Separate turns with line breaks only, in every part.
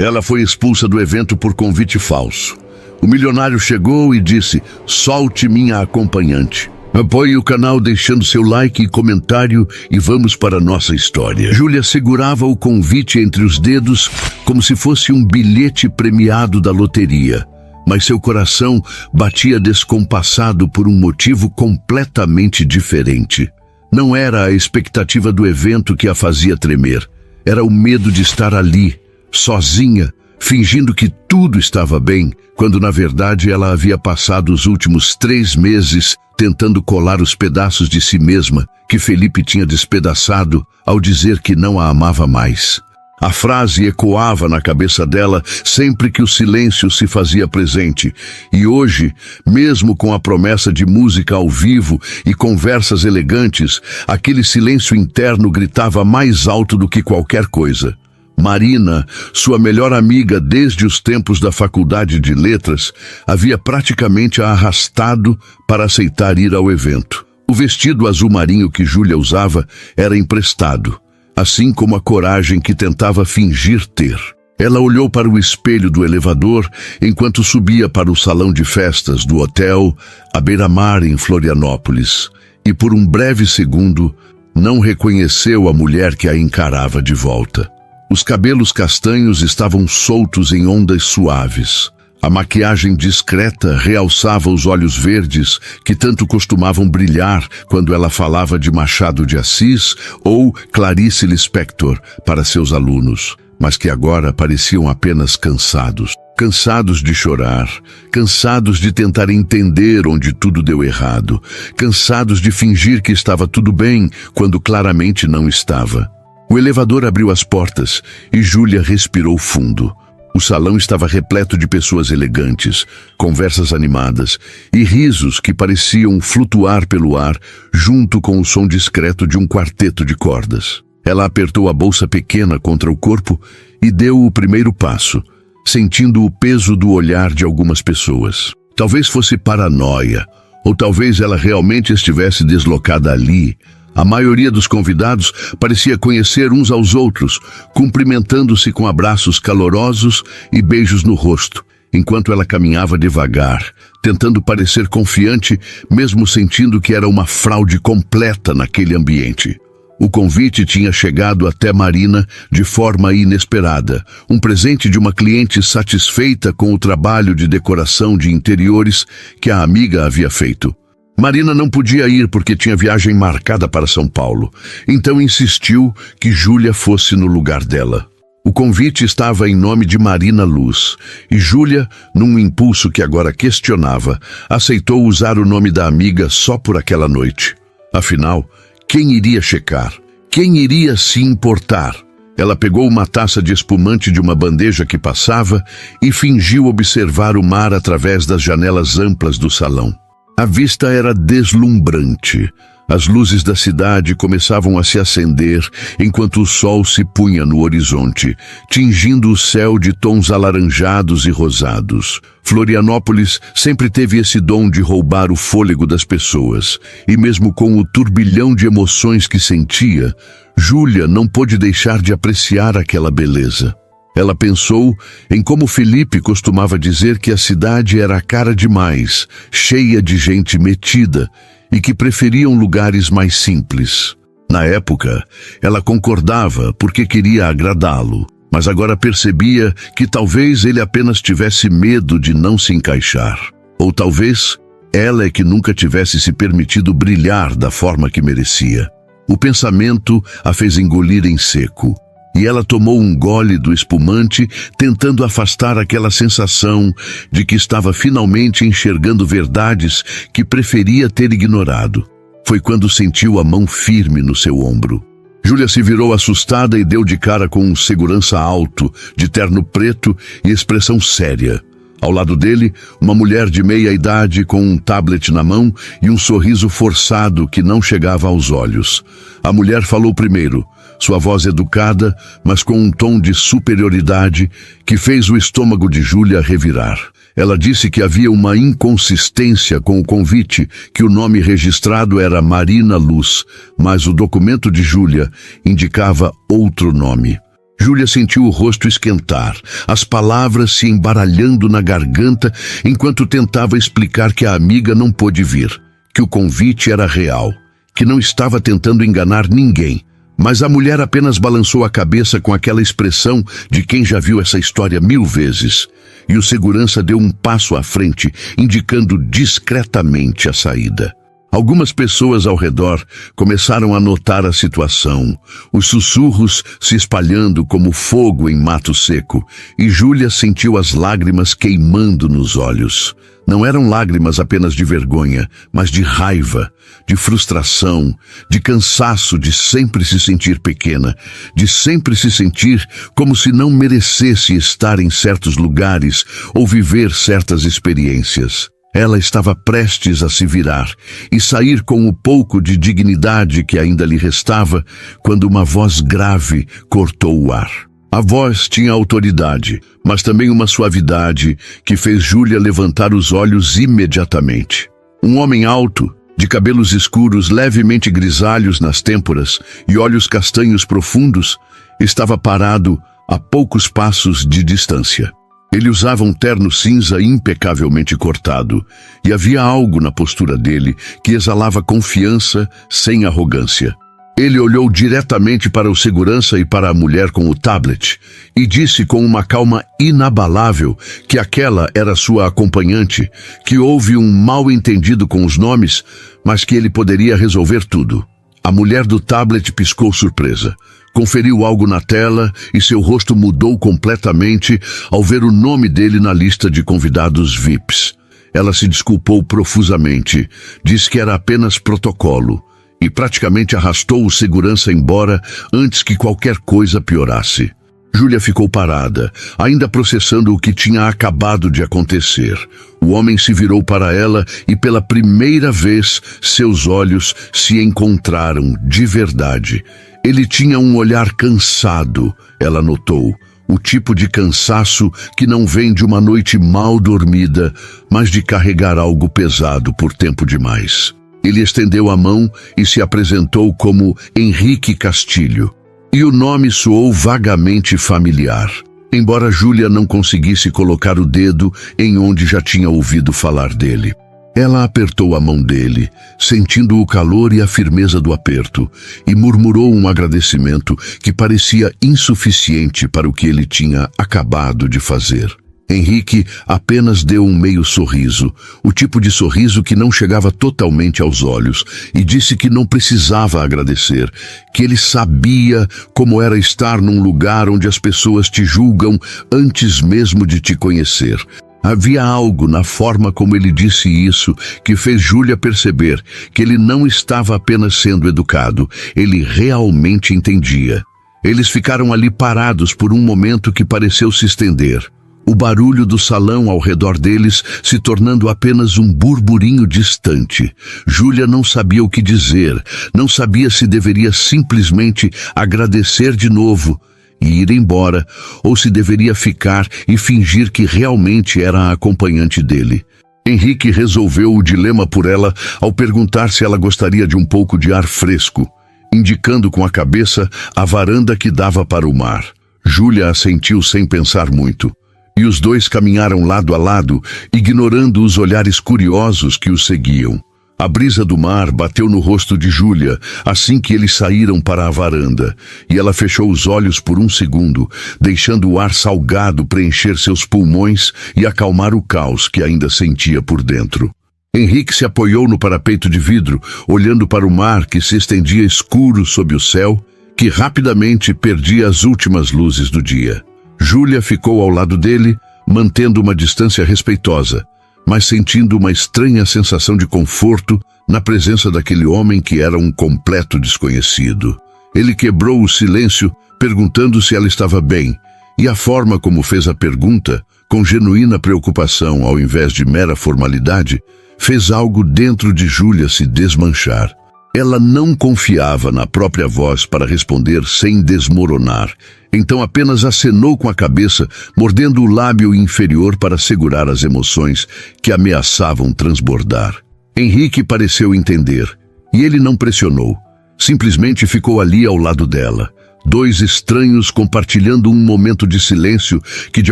Ela foi expulsa do evento por convite falso. O milionário chegou e disse: "Solte minha acompanhante." Apoie o canal deixando seu like e comentário e vamos para a nossa história. Júlia segurava o convite entre os dedos como se fosse um bilhete premiado da loteria. Mas seu coração batia descompassado por um motivo completamente diferente. Não era a expectativa do evento que a fazia tremer. Era o medo de estar ali, sozinha, fingindo que tudo estava bem, quando na verdade ela havia passado os últimos 3 meses tentando colar os pedaços de si mesma que Felipe tinha despedaçado ao dizer que não a amava mais. A frase ecoava na cabeça dela sempre que o silêncio se fazia presente. E hoje, mesmo com a promessa de música ao vivo e conversas elegantes, aquele silêncio interno gritava mais alto do que qualquer coisa. Marina, sua melhor amiga desde os tempos da faculdade de letras, havia praticamente a arrastado para aceitar ir ao evento. O vestido azul marinho que Júlia usava era emprestado, assim como a coragem que tentava fingir ter. Ela olhou para o espelho do elevador enquanto subia para o salão de festas do hotel à beira-mar em Florianópolis, e por um breve segundo não reconheceu a mulher que a encarava de volta. Os cabelos castanhos estavam soltos em ondas suaves. A maquiagem discreta realçava os olhos verdes que tanto costumavam brilhar quando ela falava de Machado de Assis ou Clarice Lispector para seus alunos, mas que agora pareciam apenas cansados. Cansados de chorar, cansados de tentar entender onde tudo deu errado, cansados de fingir que estava tudo bem quando claramente não estava. O elevador abriu as portas e Júlia respirou fundo. O salão estava repleto de pessoas elegantes, conversas animadas e risos que pareciam flutuar pelo ar junto com o som discreto de um quarteto de cordas. Ela apertou a bolsa pequena contra o corpo e deu o primeiro passo, sentindo o peso do olhar de algumas pessoas. Talvez fosse paranoia, ou talvez ela realmente estivesse deslocada ali. A maioria dos convidados parecia conhecer uns aos outros, cumprimentando-se com abraços calorosos e beijos no rosto, enquanto ela caminhava devagar, tentando parecer confiante, mesmo sentindo que era uma fraude completa naquele ambiente. O convite tinha chegado até Marina de forma inesperada, um presente de uma cliente satisfeita com o trabalho de decoração de interiores que a amiga havia feito. Marina não podia ir porque tinha viagem marcada para São Paulo, então insistiu que Júlia fosse no lugar dela. O convite estava em nome de Marina Luz, e Júlia, num impulso que agora questionava, aceitou usar o nome da amiga só por aquela noite. Afinal, quem iria checar? Quem iria se importar? Ela pegou uma taça de espumante de uma bandeja que passava e fingiu observar o mar através das janelas amplas do salão. A vista era deslumbrante. As luzes da cidade começavam a se acender enquanto o sol se punha no horizonte, tingindo o céu de tons alaranjados e rosados. Florianópolis sempre teve esse dom de roubar o fôlego das pessoas, e mesmo com o turbilhão de emoções que sentia, Júlia não pôde deixar de apreciar aquela beleza. Ela pensou em como Felipe costumava dizer que a cidade era cara demais, cheia de gente metida, e que preferiam lugares mais simples. Na época, ela concordava porque queria agradá-lo, mas agora percebia que talvez ele apenas tivesse medo de não se encaixar. Ou talvez ela é que nunca tivesse se permitido brilhar da forma que merecia. O pensamento a fez engolir em seco, e ela tomou um gole do espumante, tentando afastar aquela sensação de que estava finalmente enxergando verdades que preferia ter ignorado. Foi quando sentiu a mão firme no seu ombro. Júlia se virou assustada e deu de cara com um segurança alto, de terno preto e expressão séria. Ao lado dele, uma mulher de meia idade com um tablet na mão e um sorriso forçado que não chegava aos olhos. A mulher falou primeiro, sua voz educada, mas com um tom de superioridade que fez o estômago de Júlia revirar. Ela disse que havia uma inconsistência com o convite, que o nome registrado era Marina Luz, mas o documento de Júlia indicava outro nome. Júlia sentiu o rosto esquentar, as palavras se embaralhando na garganta enquanto tentava explicar que a amiga não pôde vir, que o convite era real, que não estava tentando enganar ninguém. Mas a mulher apenas balançou a cabeça com aquela expressão de quem já viu essa história 1000 vezes. E o segurança deu um passo à frente, indicando discretamente a saída. Algumas pessoas ao redor começaram a notar a situação, os sussurros se espalhando como fogo em mato seco, e Júlia sentiu as lágrimas queimando nos olhos. Não eram lágrimas apenas de vergonha, mas de raiva, de frustração, de cansaço de sempre se sentir pequena, de sempre se sentir como se não merecesse estar em certos lugares ou viver certas experiências. Ela estava prestes a se virar e sair com o pouco de dignidade que ainda lhe restava, quando uma voz grave cortou o ar. A voz tinha autoridade, mas também uma suavidade que fez Júlia levantar os olhos imediatamente. Um homem alto, de cabelos escuros levemente grisalhos nas têmporas e olhos castanhos profundos, estava parado a poucos passos de distância. Ele usava um terno cinza impecavelmente cortado, e havia algo na postura dele que exalava confiança sem arrogância. Ele olhou diretamente para o segurança e para a mulher com o tablet, e disse com uma calma inabalável que aquela era sua acompanhante, que houve um mal-entendido com os nomes, mas que ele poderia resolver tudo. A mulher do tablet piscou surpresa. Conferiu algo na tela e seu rosto mudou completamente ao ver o nome dele na lista de convidados VIPs. Ela se desculpou profusamente, disse que era apenas protocolo e praticamente arrastou o segurança embora antes que qualquer coisa piorasse. Júlia ficou parada, ainda processando o que tinha acabado de acontecer. O homem se virou para ela e pela primeira vez seus olhos se encontraram de verdade. Ele tinha um olhar cansado, ela notou, o tipo de cansaço que não vem de uma noite mal dormida, mas de carregar algo pesado por tempo demais. Ele estendeu a mão e se apresentou como Henrique Castilho, e o nome soou vagamente familiar, embora Júlia não conseguisse colocar o dedo em onde já tinha ouvido falar dele. Ela apertou a mão dele, sentindo o calor e a firmeza do aperto, e murmurou um agradecimento que parecia insuficiente para o que ele tinha acabado de fazer. Henrique apenas deu um meio sorriso, o tipo de sorriso que não chegava totalmente aos olhos, e disse que não precisava agradecer, que ele sabia como era estar num lugar onde as pessoas te julgam antes mesmo de te conhecer. Havia algo na forma como ele disse isso que fez Júlia perceber que ele não estava apenas sendo educado, ele realmente entendia. Eles ficaram ali parados por um momento que pareceu se estender. O barulho do salão ao redor deles se tornando apenas um burburinho distante. Júlia não sabia o que dizer, não sabia se deveria simplesmente agradecer de novo e ir embora, ou se deveria ficar e fingir que realmente era a acompanhante dele. Henrique resolveu o dilema por ela ao perguntar se ela gostaria de um pouco de ar fresco, indicando com a cabeça a varanda que dava para o mar. Júlia assentiu sem pensar muito, e os dois caminharam lado a lado, ignorando os olhares curiosos que os seguiam. A brisa do mar bateu no rosto de Júlia assim que eles saíram para a varanda, e ela fechou os olhos por um segundo, deixando o ar salgado preencher seus pulmões e acalmar o caos que ainda sentia por dentro. Henrique se apoiou no parapeito de vidro, olhando para o mar que se estendia escuro sob o céu, que rapidamente perdia as últimas luzes do dia. Júlia ficou ao lado dele, mantendo uma distância respeitosa, mas sentindo uma estranha sensação de conforto na presença daquele homem que era um completo desconhecido. Ele quebrou o silêncio, perguntando se ela estava bem, e a forma como fez a pergunta, com genuína preocupação ao invés de mera formalidade, fez algo dentro de Júlia se desmanchar. Ela não confiava na própria voz para responder sem desmoronar, então apenas acenou com a cabeça, mordendo o lábio inferior para segurar as emoções que ameaçavam transbordar. Henrique pareceu entender, e ele não pressionou. Simplesmente ficou ali ao lado dela, Dois estranhos compartilhando um momento de silêncio que de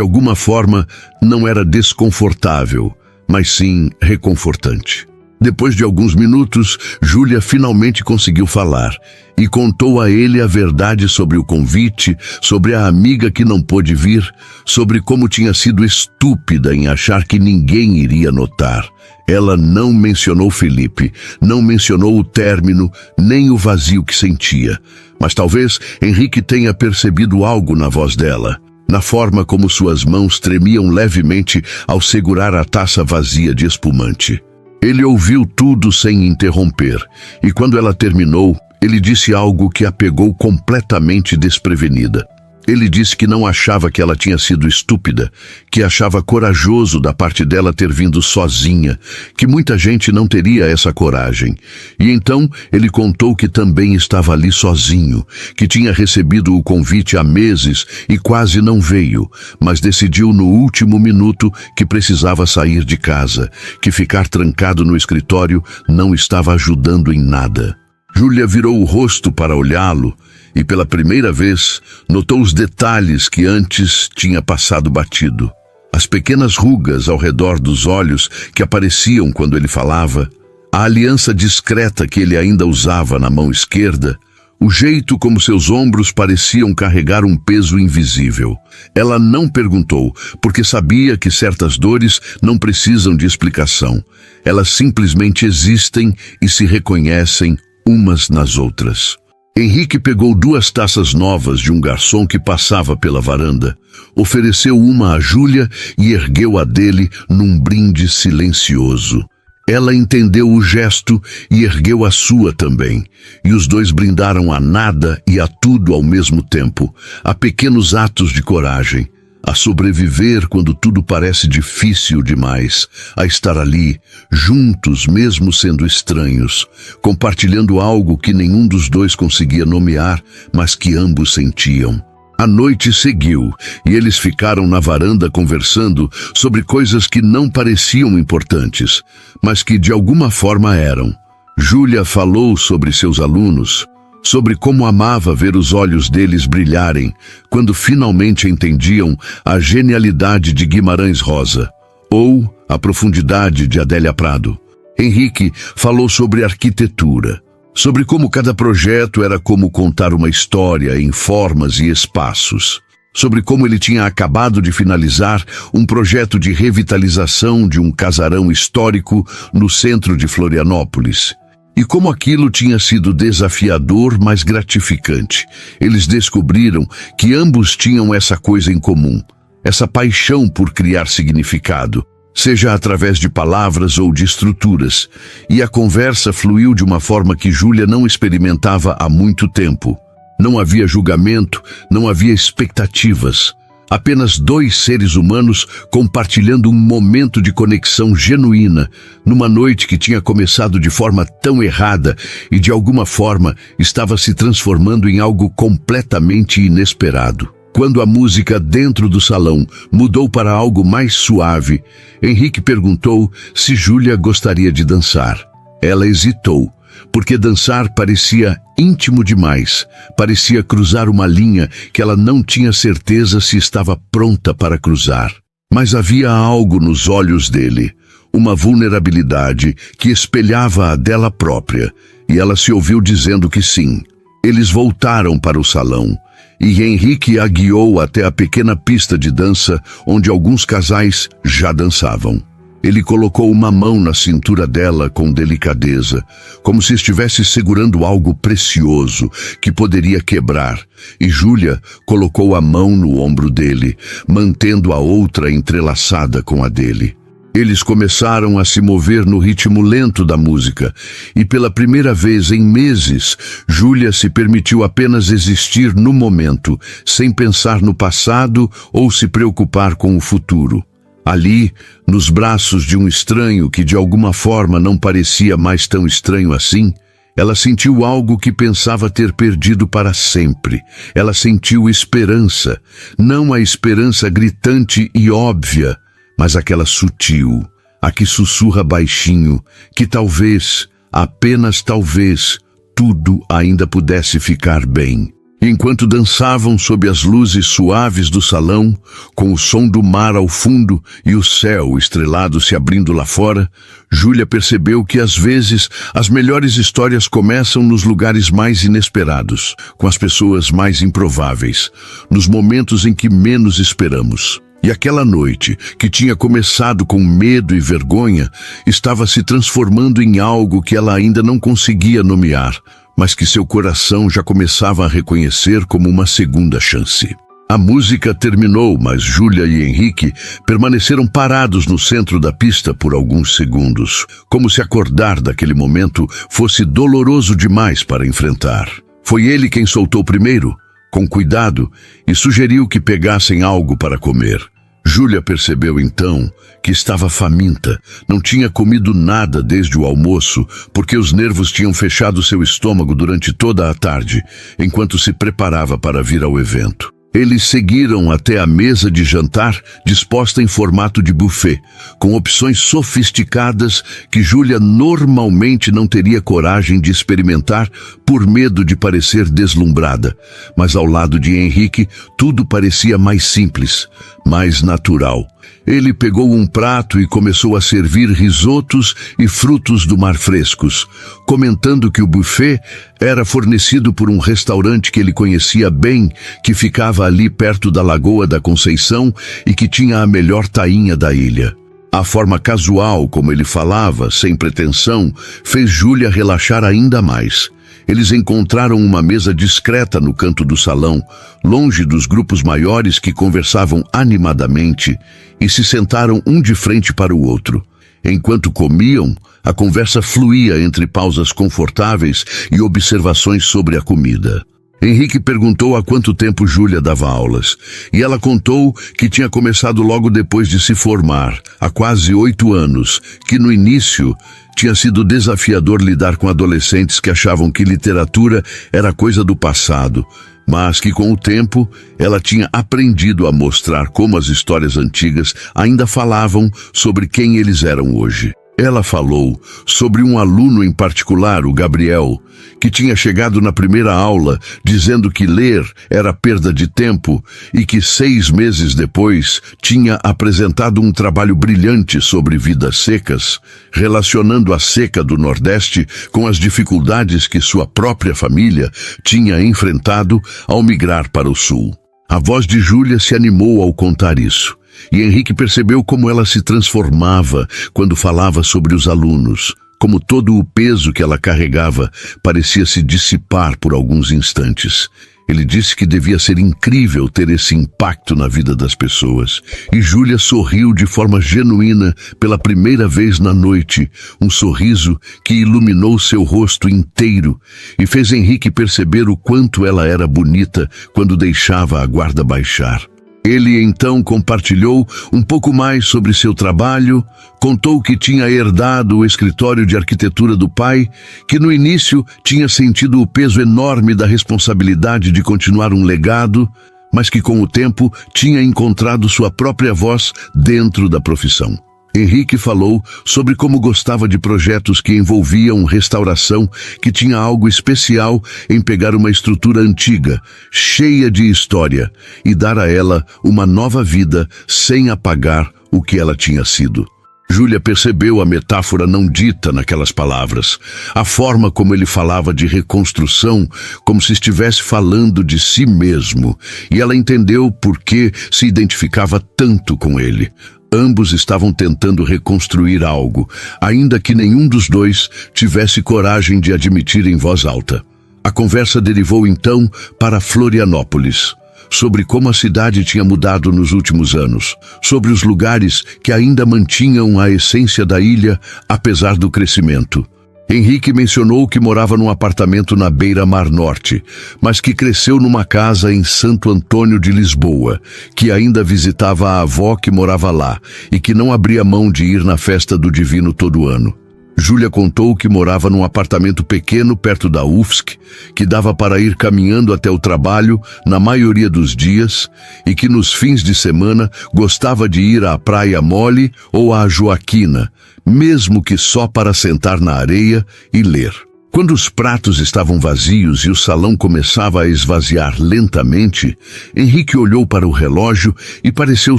alguma forma não era desconfortável, mas sim reconfortante. Depois de alguns minutos, Júlia finalmente conseguiu falar e contou a ele a verdade sobre o convite, sobre a amiga que não pôde vir, sobre como tinha sido estúpida em achar que ninguém iria notar. Ela não mencionou Felipe, não mencionou o término, nem o vazio que sentia. Mas talvez Henrique tenha percebido algo na voz dela, na forma como suas mãos tremiam levemente ao segurar a taça vazia de espumante. Ele ouviu tudo sem interromper, e quando ela terminou, ele disse algo que a pegou completamente desprevenida. Ele disse que não achava que ela tinha sido estúpida, que achava corajoso da parte dela ter vindo sozinha, que muita gente não teria essa coragem. E então ele contou que também estava ali sozinho, que tinha recebido o convite há meses e quase não veio, mas decidiu no último minuto que precisava sair de casa, que ficar trancado no escritório não estava ajudando em nada. Júlia virou o rosto para olhá-lo e pela primeira vez notou os detalhes que antes tinha passado batido. As pequenas rugas ao redor dos olhos que apareciam quando ele falava, a aliança discreta que ele ainda usava na mão esquerda, o jeito como seus ombros pareciam carregar um peso invisível. Ela não perguntou, porque sabia que certas dores não precisam de explicação. Elas simplesmente existem e se reconhecem umas nas outras. Henrique pegou 2 taças novas de um garçom que passava pela varanda, ofereceu uma a Júlia e ergueu a dele num brinde silencioso. Ela entendeu o gesto e ergueu a sua também, e os dois brindaram a nada e a tudo ao mesmo tempo, a pequenos atos de coragem, a sobreviver quando tudo parece difícil demais, a estar ali, juntos mesmo sendo estranhos, compartilhando algo que nenhum dos dois conseguia nomear, mas que ambos sentiam. A noite seguiu e eles ficaram na varanda conversando sobre coisas que não pareciam importantes, mas que de alguma forma eram. Júlia falou sobre seus alunos, sobre como amava ver os olhos deles brilharem quando finalmente entendiam a genialidade de Guimarães Rosa, ou a profundidade de Adélia Prado. Henrique falou sobre arquitetura, sobre como cada projeto era como contar uma história em formas e espaços, sobre como ele tinha acabado de finalizar um projeto de revitalização de um casarão histórico no centro de Florianópolis, e como aquilo tinha sido desafiador, mas gratificante. Eles descobriram que ambos tinham essa coisa em comum, essa paixão por criar significado, seja através de palavras ou de estruturas, e a conversa fluiu de uma forma que Júlia não experimentava há muito tempo. Não havia julgamento, não havia expectativas. Apenas 2 seres humanos compartilhando um momento de conexão genuína, numa noite que tinha começado de forma tão errada e de alguma forma estava se transformando em algo completamente inesperado. Quando a música dentro do salão mudou para algo mais suave, Henrique perguntou se Júlia gostaria de dançar. Ela hesitou, porque dançar parecia íntimo demais, parecia cruzar uma linha que ela não tinha certeza se estava pronta para cruzar. Mas havia algo nos olhos dele, uma vulnerabilidade que espelhava a dela própria, e ela se ouviu dizendo que sim. Eles voltaram para o salão, e Henrique a guiou até a pequena pista de dança onde alguns casais já dançavam. Ele colocou uma mão na cintura dela com delicadeza, como se estivesse segurando algo precioso que poderia quebrar, e Júlia colocou a mão no ombro dele, mantendo a outra entrelaçada com a dele. Eles começaram a se mover no ritmo lento da música, e pela primeira vez em meses, Júlia se permitiu apenas existir no momento, sem pensar no passado ou se preocupar com o futuro. Ali, nos braços de um estranho que de alguma forma não parecia mais tão estranho assim, ela sentiu algo que pensava ter perdido para sempre. Ela sentiu esperança, não a esperança gritante e óbvia, mas aquela sutil, a que sussurra baixinho, que talvez, apenas talvez, tudo ainda pudesse ficar bem. Enquanto dançavam sob as luzes suaves do salão, com o som do mar ao fundo e o céu estrelado se abrindo lá fora, Júlia percebeu que às vezes as melhores histórias começam nos lugares mais inesperados, com as pessoas mais improváveis, nos momentos em que menos esperamos. E aquela noite, que tinha começado com medo e vergonha, estava se transformando em algo que ela ainda não conseguia nomear, mas que seu coração já começava a reconhecer como uma segunda chance. A música terminou, mas Júlia e Henrique permaneceram parados no centro da pista por alguns segundos, como se acordar daquele momento fosse doloroso demais para enfrentar. Foi ele quem soltou primeiro, com cuidado, e sugeriu que pegassem algo para comer. Júlia percebeu então que estava faminta, não tinha comido nada desde o almoço, porque os nervos tinham fechado seu estômago durante toda a tarde, enquanto se preparava para vir ao evento. Eles seguiram até a mesa de jantar, disposta em formato de buffet, com opções sofisticadas que Júlia normalmente não teria coragem de experimentar por medo de parecer deslumbrada. Mas ao lado de Henrique, tudo parecia mais simples, mais natural. Ele pegou um prato e começou a servir risotos e frutos do mar frescos, comentando que o buffet era fornecido por um restaurante que ele conhecia bem, que ficava ali perto da Lagoa da Conceição e que tinha a melhor tainha da ilha. A forma casual como ele falava, sem pretensão, fez Júlia relaxar ainda mais. Eles encontraram uma mesa discreta no canto do salão, longe dos grupos maiores que conversavam animadamente, e se sentaram um de frente para o outro. Enquanto comiam, a conversa fluía entre pausas confortáveis e observações sobre a comida. Henrique perguntou há quanto tempo Júlia dava aulas, e ela contou que tinha começado logo depois de se formar, há quase 8 anos, que no início tinha sido desafiador lidar com adolescentes que achavam que literatura era coisa do passado, mas que com o tempo ela tinha aprendido a mostrar como as histórias antigas ainda falavam sobre quem eles eram hoje. Ela falou sobre um aluno em particular, o Gabriel, que tinha chegado na primeira aula dizendo que ler era perda de tempo e que 6 meses depois tinha apresentado um trabalho brilhante sobre vidas secas, relacionando a seca do Nordeste com as dificuldades que sua própria família tinha enfrentado ao migrar para o Sul. A voz de Júlia se animou ao contar isso. E Henrique percebeu como ela se transformava quando falava sobre os alunos, como todo o peso que ela carregava parecia se dissipar por alguns instantes. Ele disse que devia ser incrível ter esse impacto na vida das pessoas. E Júlia sorriu de forma genuína pela primeira vez na noite, um sorriso que iluminou seu rosto inteiro e fez Henrique perceber o quanto ela era bonita quando deixava a guarda baixar. Ele então compartilhou um pouco mais sobre seu trabalho, contou que tinha herdado o escritório de arquitetura do pai, que no início tinha sentido o peso enorme da responsabilidade de continuar um legado, mas que com o tempo tinha encontrado sua própria voz dentro da profissão. Henrique falou sobre como gostava de projetos que envolviam restauração, que tinha algo especial em pegar uma estrutura antiga, cheia de história, e dar a ela uma nova vida sem apagar o que ela tinha sido. Júlia percebeu a metáfora não dita naquelas palavras, a forma como ele falava de reconstrução, como se estivesse falando de si mesmo, e ela entendeu por que se identificava tanto com ele. Ambos estavam tentando reconstruir algo, ainda que nenhum dos dois tivesse coragem de admitir em voz alta. A conversa derivou então para Florianópolis, sobre como a cidade tinha mudado nos últimos anos, sobre os lugares que ainda mantinham a essência da ilha, apesar do crescimento. Henrique mencionou que morava num apartamento na beira-mar norte, mas que cresceu numa casa em Santo Antônio de Lisboa, que ainda visitava a avó que morava lá e que não abria mão de ir na festa do Divino todo ano. Júlia contou que morava num apartamento pequeno perto da UFSC, que dava para ir caminhando até o trabalho na maioria dos dias e que nos fins de semana gostava de ir à Praia Mole ou à Joaquina, mesmo que só para sentar na areia e ler. Quando os pratos estavam vazios e o salão começava a esvaziar lentamente, Henrique olhou para o relógio e pareceu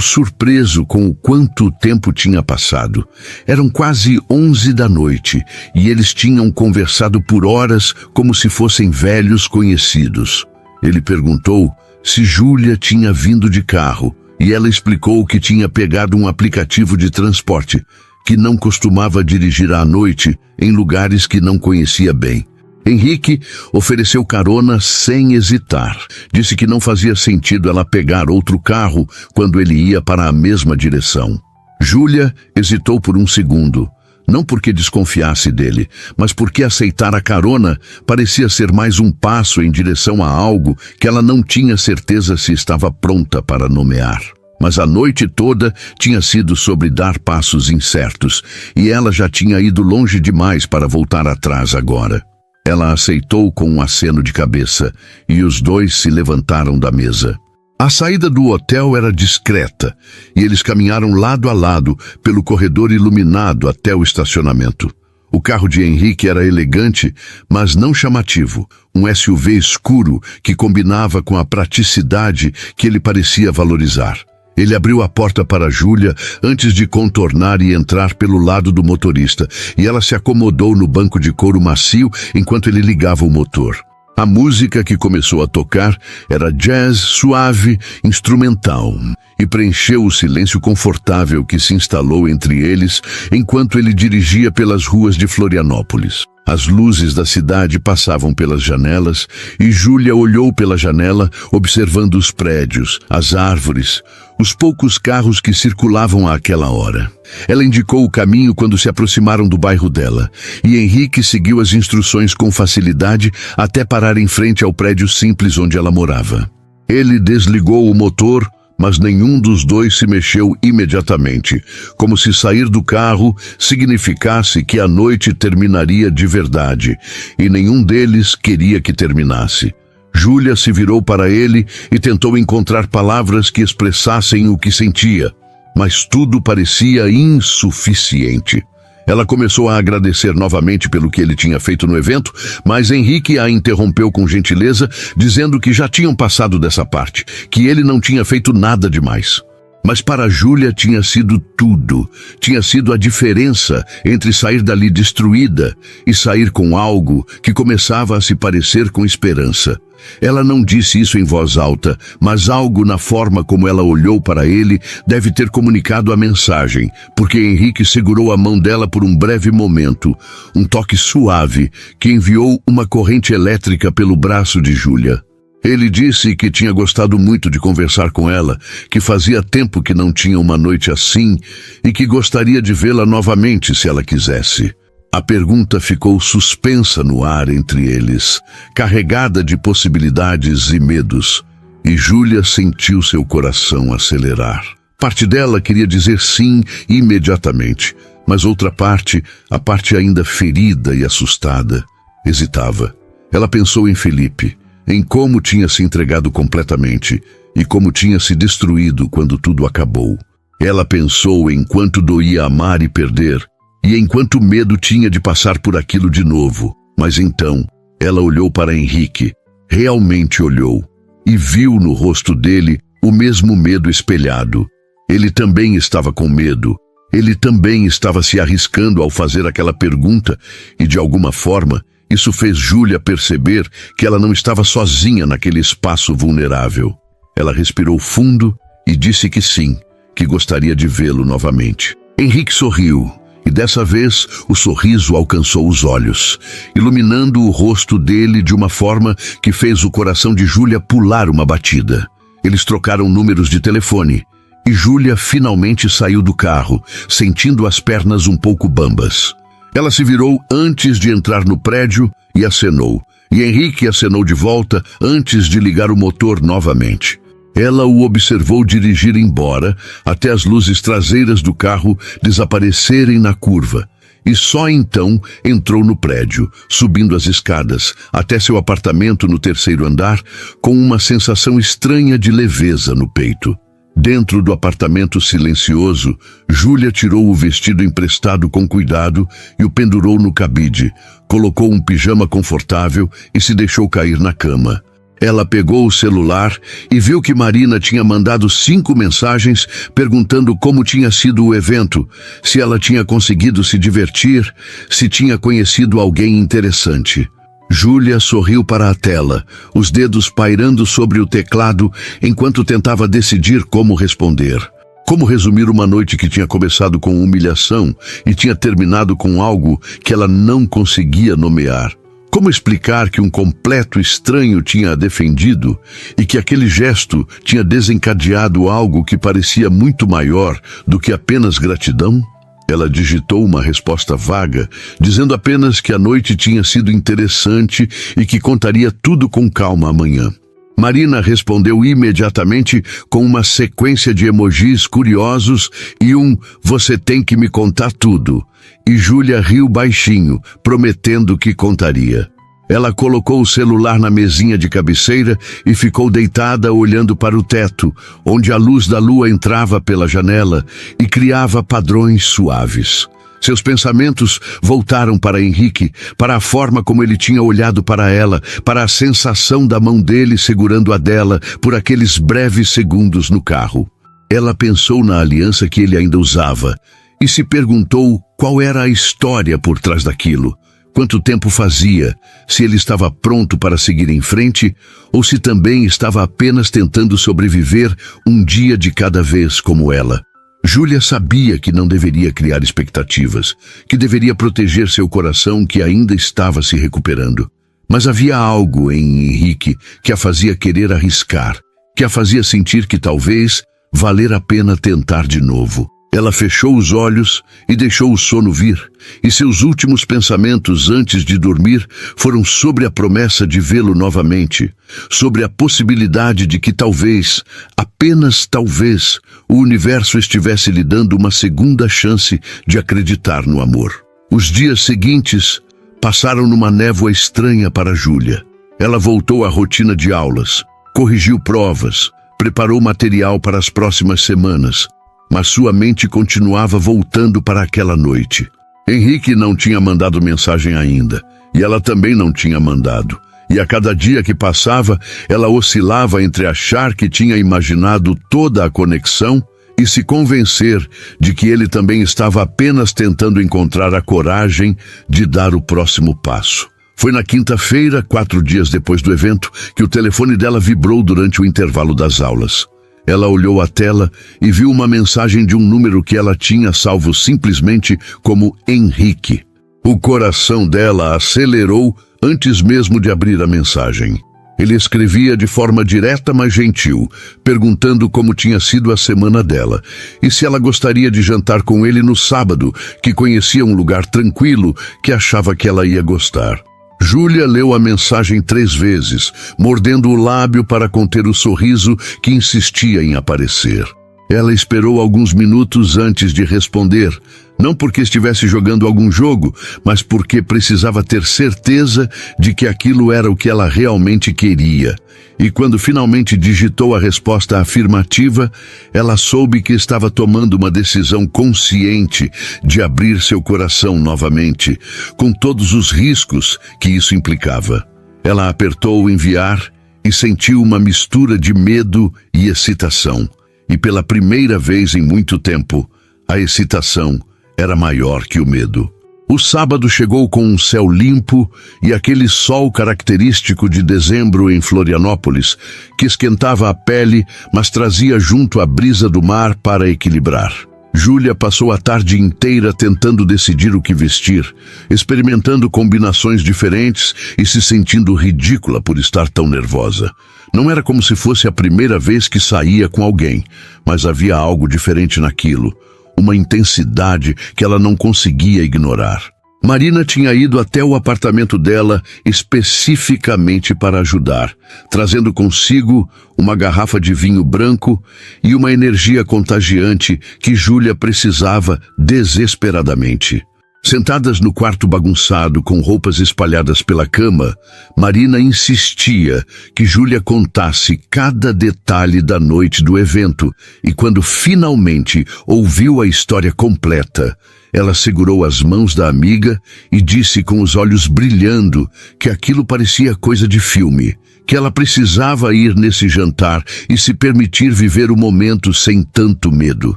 surpreso com o quanto tempo tinha passado. Eram quase 11 da noite e eles tinham conversado por horas como se fossem velhos conhecidos. Ele perguntou se Júlia tinha vindo de carro e ela explicou que tinha pegado um aplicativo de transporte, que não costumava dirigir à noite em lugares que não conhecia bem. Henrique ofereceu carona sem hesitar. Disse que não fazia sentido ela pegar outro carro quando ele ia para a mesma direção. Júlia hesitou por um segundo, não porque desconfiasse dele, mas porque aceitar a carona parecia ser mais um passo em direção a algo que ela não tinha certeza se estava pronta para nomear. Mas a noite toda tinha sido sobre dar passos incertos, e ela já tinha ido longe demais para voltar atrás agora. Ela aceitou com um aceno de cabeça, e os dois se levantaram da mesa. A saída do hotel era discreta, e eles caminharam lado a lado pelo corredor iluminado até o estacionamento. O carro de Henrique era elegante, mas não chamativo, um SUV escuro que combinava com a praticidade que ele parecia valorizar. Ele abriu a porta para Júlia antes de contornar e entrar pelo lado do motorista, e ela se acomodou no banco de couro macio enquanto ele ligava o motor. A música que começou a tocar era jazz suave, instrumental, e preencheu o silêncio confortável que se instalou entre eles enquanto ele dirigia pelas ruas de Florianópolis. As luzes da cidade passavam pelas janelas e Júlia olhou pela janela, observando os prédios, as árvores, os poucos carros que circulavam àquela hora. Ela indicou o caminho quando se aproximaram do bairro dela, e Henrique seguiu as instruções com facilidade até parar em frente ao prédio simples onde ela morava. Ele desligou o motor, mas nenhum dos dois se mexeu imediatamente, como se sair do carro significasse que a noite terminaria de verdade, e nenhum deles queria que terminasse. Júlia se virou para ele e tentou encontrar palavras que expressassem o que sentia, mas tudo parecia insuficiente. Ela começou a agradecer novamente pelo que ele tinha feito no evento, mas Henrique a interrompeu com gentileza, dizendo que já tinham passado dessa parte, que ele não tinha feito nada demais. Mas para Júlia tinha sido tudo. Tinha sido a diferença entre sair dali destruída e sair com algo que começava a se parecer com esperança. Ela não disse isso em voz alta, mas algo na forma como ela olhou para ele deve ter comunicado a mensagem, porque Henrique segurou a mão dela por um breve momento, um toque suave que enviou uma corrente elétrica pelo braço de Júlia. Ele disse que tinha gostado muito de conversar com ela, que fazia tempo que não tinha uma noite assim e que gostaria de vê-la novamente se ela quisesse. A pergunta ficou suspensa no ar entre eles, carregada de possibilidades e medos, e Júlia sentiu seu coração acelerar. Parte dela queria dizer sim imediatamente, mas outra parte, a parte ainda ferida e assustada, hesitava. Ela pensou em Felipe, em como tinha se entregado completamente e como tinha se destruído quando tudo acabou. Ela pensou em quanto doía amar e perder, e em quanto medo tinha de passar por aquilo de novo. Mas então, ela olhou para Henrique, realmente olhou, e viu no rosto dele o mesmo medo espelhado. Ele também estava com medo. Ele também estava se arriscando ao fazer aquela pergunta, e de alguma forma, isso fez Júlia perceber que ela não estava sozinha naquele espaço vulnerável. Ela respirou fundo e disse que sim, que gostaria de vê-lo novamente. Henrique sorriu. E dessa vez, o sorriso alcançou os olhos, iluminando o rosto dele de uma forma que fez o coração de Júlia pular uma batida. Eles trocaram números de telefone, e Júlia finalmente saiu do carro, sentindo as pernas um pouco bambas. Ela se virou antes de entrar no prédio e acenou, e Henrique acenou de volta antes de ligar o motor novamente. Ela o observou dirigir embora até as luzes traseiras do carro desaparecerem na curva, e só então entrou no prédio, subindo as escadas até seu apartamento no terceiro andar, com uma sensação estranha de leveza no peito. Dentro do apartamento silencioso, Júlia tirou o vestido emprestado com cuidado e o pendurou no cabide, colocou um pijama confortável e se deixou cair na cama. Ela pegou o celular e viu que Marina tinha mandado 5 mensagens perguntando como tinha sido o evento, se ela tinha conseguido se divertir, se tinha conhecido alguém interessante. Júlia sorriu para a tela, os dedos pairando sobre o teclado enquanto tentava decidir como responder. Como resumir uma noite que tinha começado com humilhação e tinha terminado com algo que ela não conseguia nomear? Como explicar que um completo estranho tinha a defendido e que aquele gesto tinha desencadeado algo que parecia muito maior do que apenas gratidão? Ela digitou uma resposta vaga, dizendo apenas que a noite tinha sido interessante e que contaria tudo com calma amanhã. Marina respondeu imediatamente com uma sequência de emojis curiosos e um "você tem que me contar tudo", e Júlia riu baixinho, prometendo que contaria. Ela colocou o celular na mesinha de cabeceira e ficou deitada olhando para o teto, onde a luz da lua entrava pela janela e criava padrões suaves. Seus pensamentos voltaram para Henrique, para a forma como ele tinha olhado para ela, para a sensação da mão dele segurando a dela por aqueles breves segundos no carro. Ela pensou na aliança que ele ainda usava e se perguntou qual era a história por trás daquilo. Quanto tempo fazia, se ele estava pronto para seguir em frente ou se também estava apenas tentando sobreviver um dia de cada vez como ela. Júlia sabia que não deveria criar expectativas, que deveria proteger seu coração que ainda estava se recuperando. Mas havia algo em Henrique que a fazia querer arriscar, que a fazia sentir que talvez valer a pena tentar de novo. Ela fechou os olhos e deixou o sono vir, e seus últimos pensamentos antes de dormir foram sobre a promessa de vê-lo novamente, sobre a possibilidade de que talvez, apenas talvez, o universo estivesse lhe dando uma segunda chance de acreditar no amor. Os dias seguintes passaram numa névoa estranha para Júlia. Ela voltou à rotina de aulas, corrigiu provas, preparou material para as próximas semanas, mas sua mente continuava voltando para aquela noite. Henrique não tinha mandado mensagem ainda, e ela também não tinha mandado. E a cada dia que passava, ela oscilava entre achar que tinha imaginado toda a conexão e se convencer de que ele também estava apenas tentando encontrar a coragem de dar o próximo passo. Foi na quinta-feira, 4 dias depois do evento, que o telefone dela vibrou durante o intervalo das aulas. Ela olhou a tela e viu uma mensagem de um número que ela tinha salvo simplesmente como Henrique. O coração dela acelerou antes mesmo de abrir a mensagem. Ele escrevia de forma direta, mas gentil, perguntando como tinha sido a semana dela e se ela gostaria de jantar com ele no sábado, que conhecia um lugar tranquilo que achava que ela ia gostar. Júlia leu a mensagem 3 vezes, mordendo o lábio para conter o sorriso que insistia em aparecer. Ela esperou alguns minutos antes de responder, não porque estivesse jogando algum jogo, mas porque precisava ter certeza de que aquilo era o que ela realmente queria. E quando finalmente digitou a resposta afirmativa, ela soube que estava tomando uma decisão consciente de abrir seu coração novamente, com todos os riscos que isso implicava. Ela apertou o enviar e sentiu uma mistura de medo e excitação. E pela primeira vez em muito tempo, a excitação era maior que o medo. O sábado chegou com um céu limpo e aquele sol característico de dezembro em Florianópolis, que esquentava a pele, mas trazia junto a brisa do mar para equilibrar. Júlia passou a tarde inteira tentando decidir o que vestir, experimentando combinações diferentes e se sentindo ridícula por estar tão nervosa. Não era como se fosse a primeira vez que saía com alguém, mas havia algo diferente naquilo, uma intensidade que ela não conseguia ignorar. Marina tinha ido até o apartamento dela especificamente para ajudar, trazendo consigo uma garrafa de vinho branco e uma energia contagiante que Júlia precisava desesperadamente. Sentadas no quarto bagunçado, com roupas espalhadas pela cama, Marina insistia que Júlia contasse cada detalhe da noite do evento, e quando finalmente ouviu a história completa, ela segurou as mãos da amiga e disse com os olhos brilhando que aquilo parecia coisa de filme, que ela precisava ir nesse jantar e se permitir viver o momento sem tanto medo.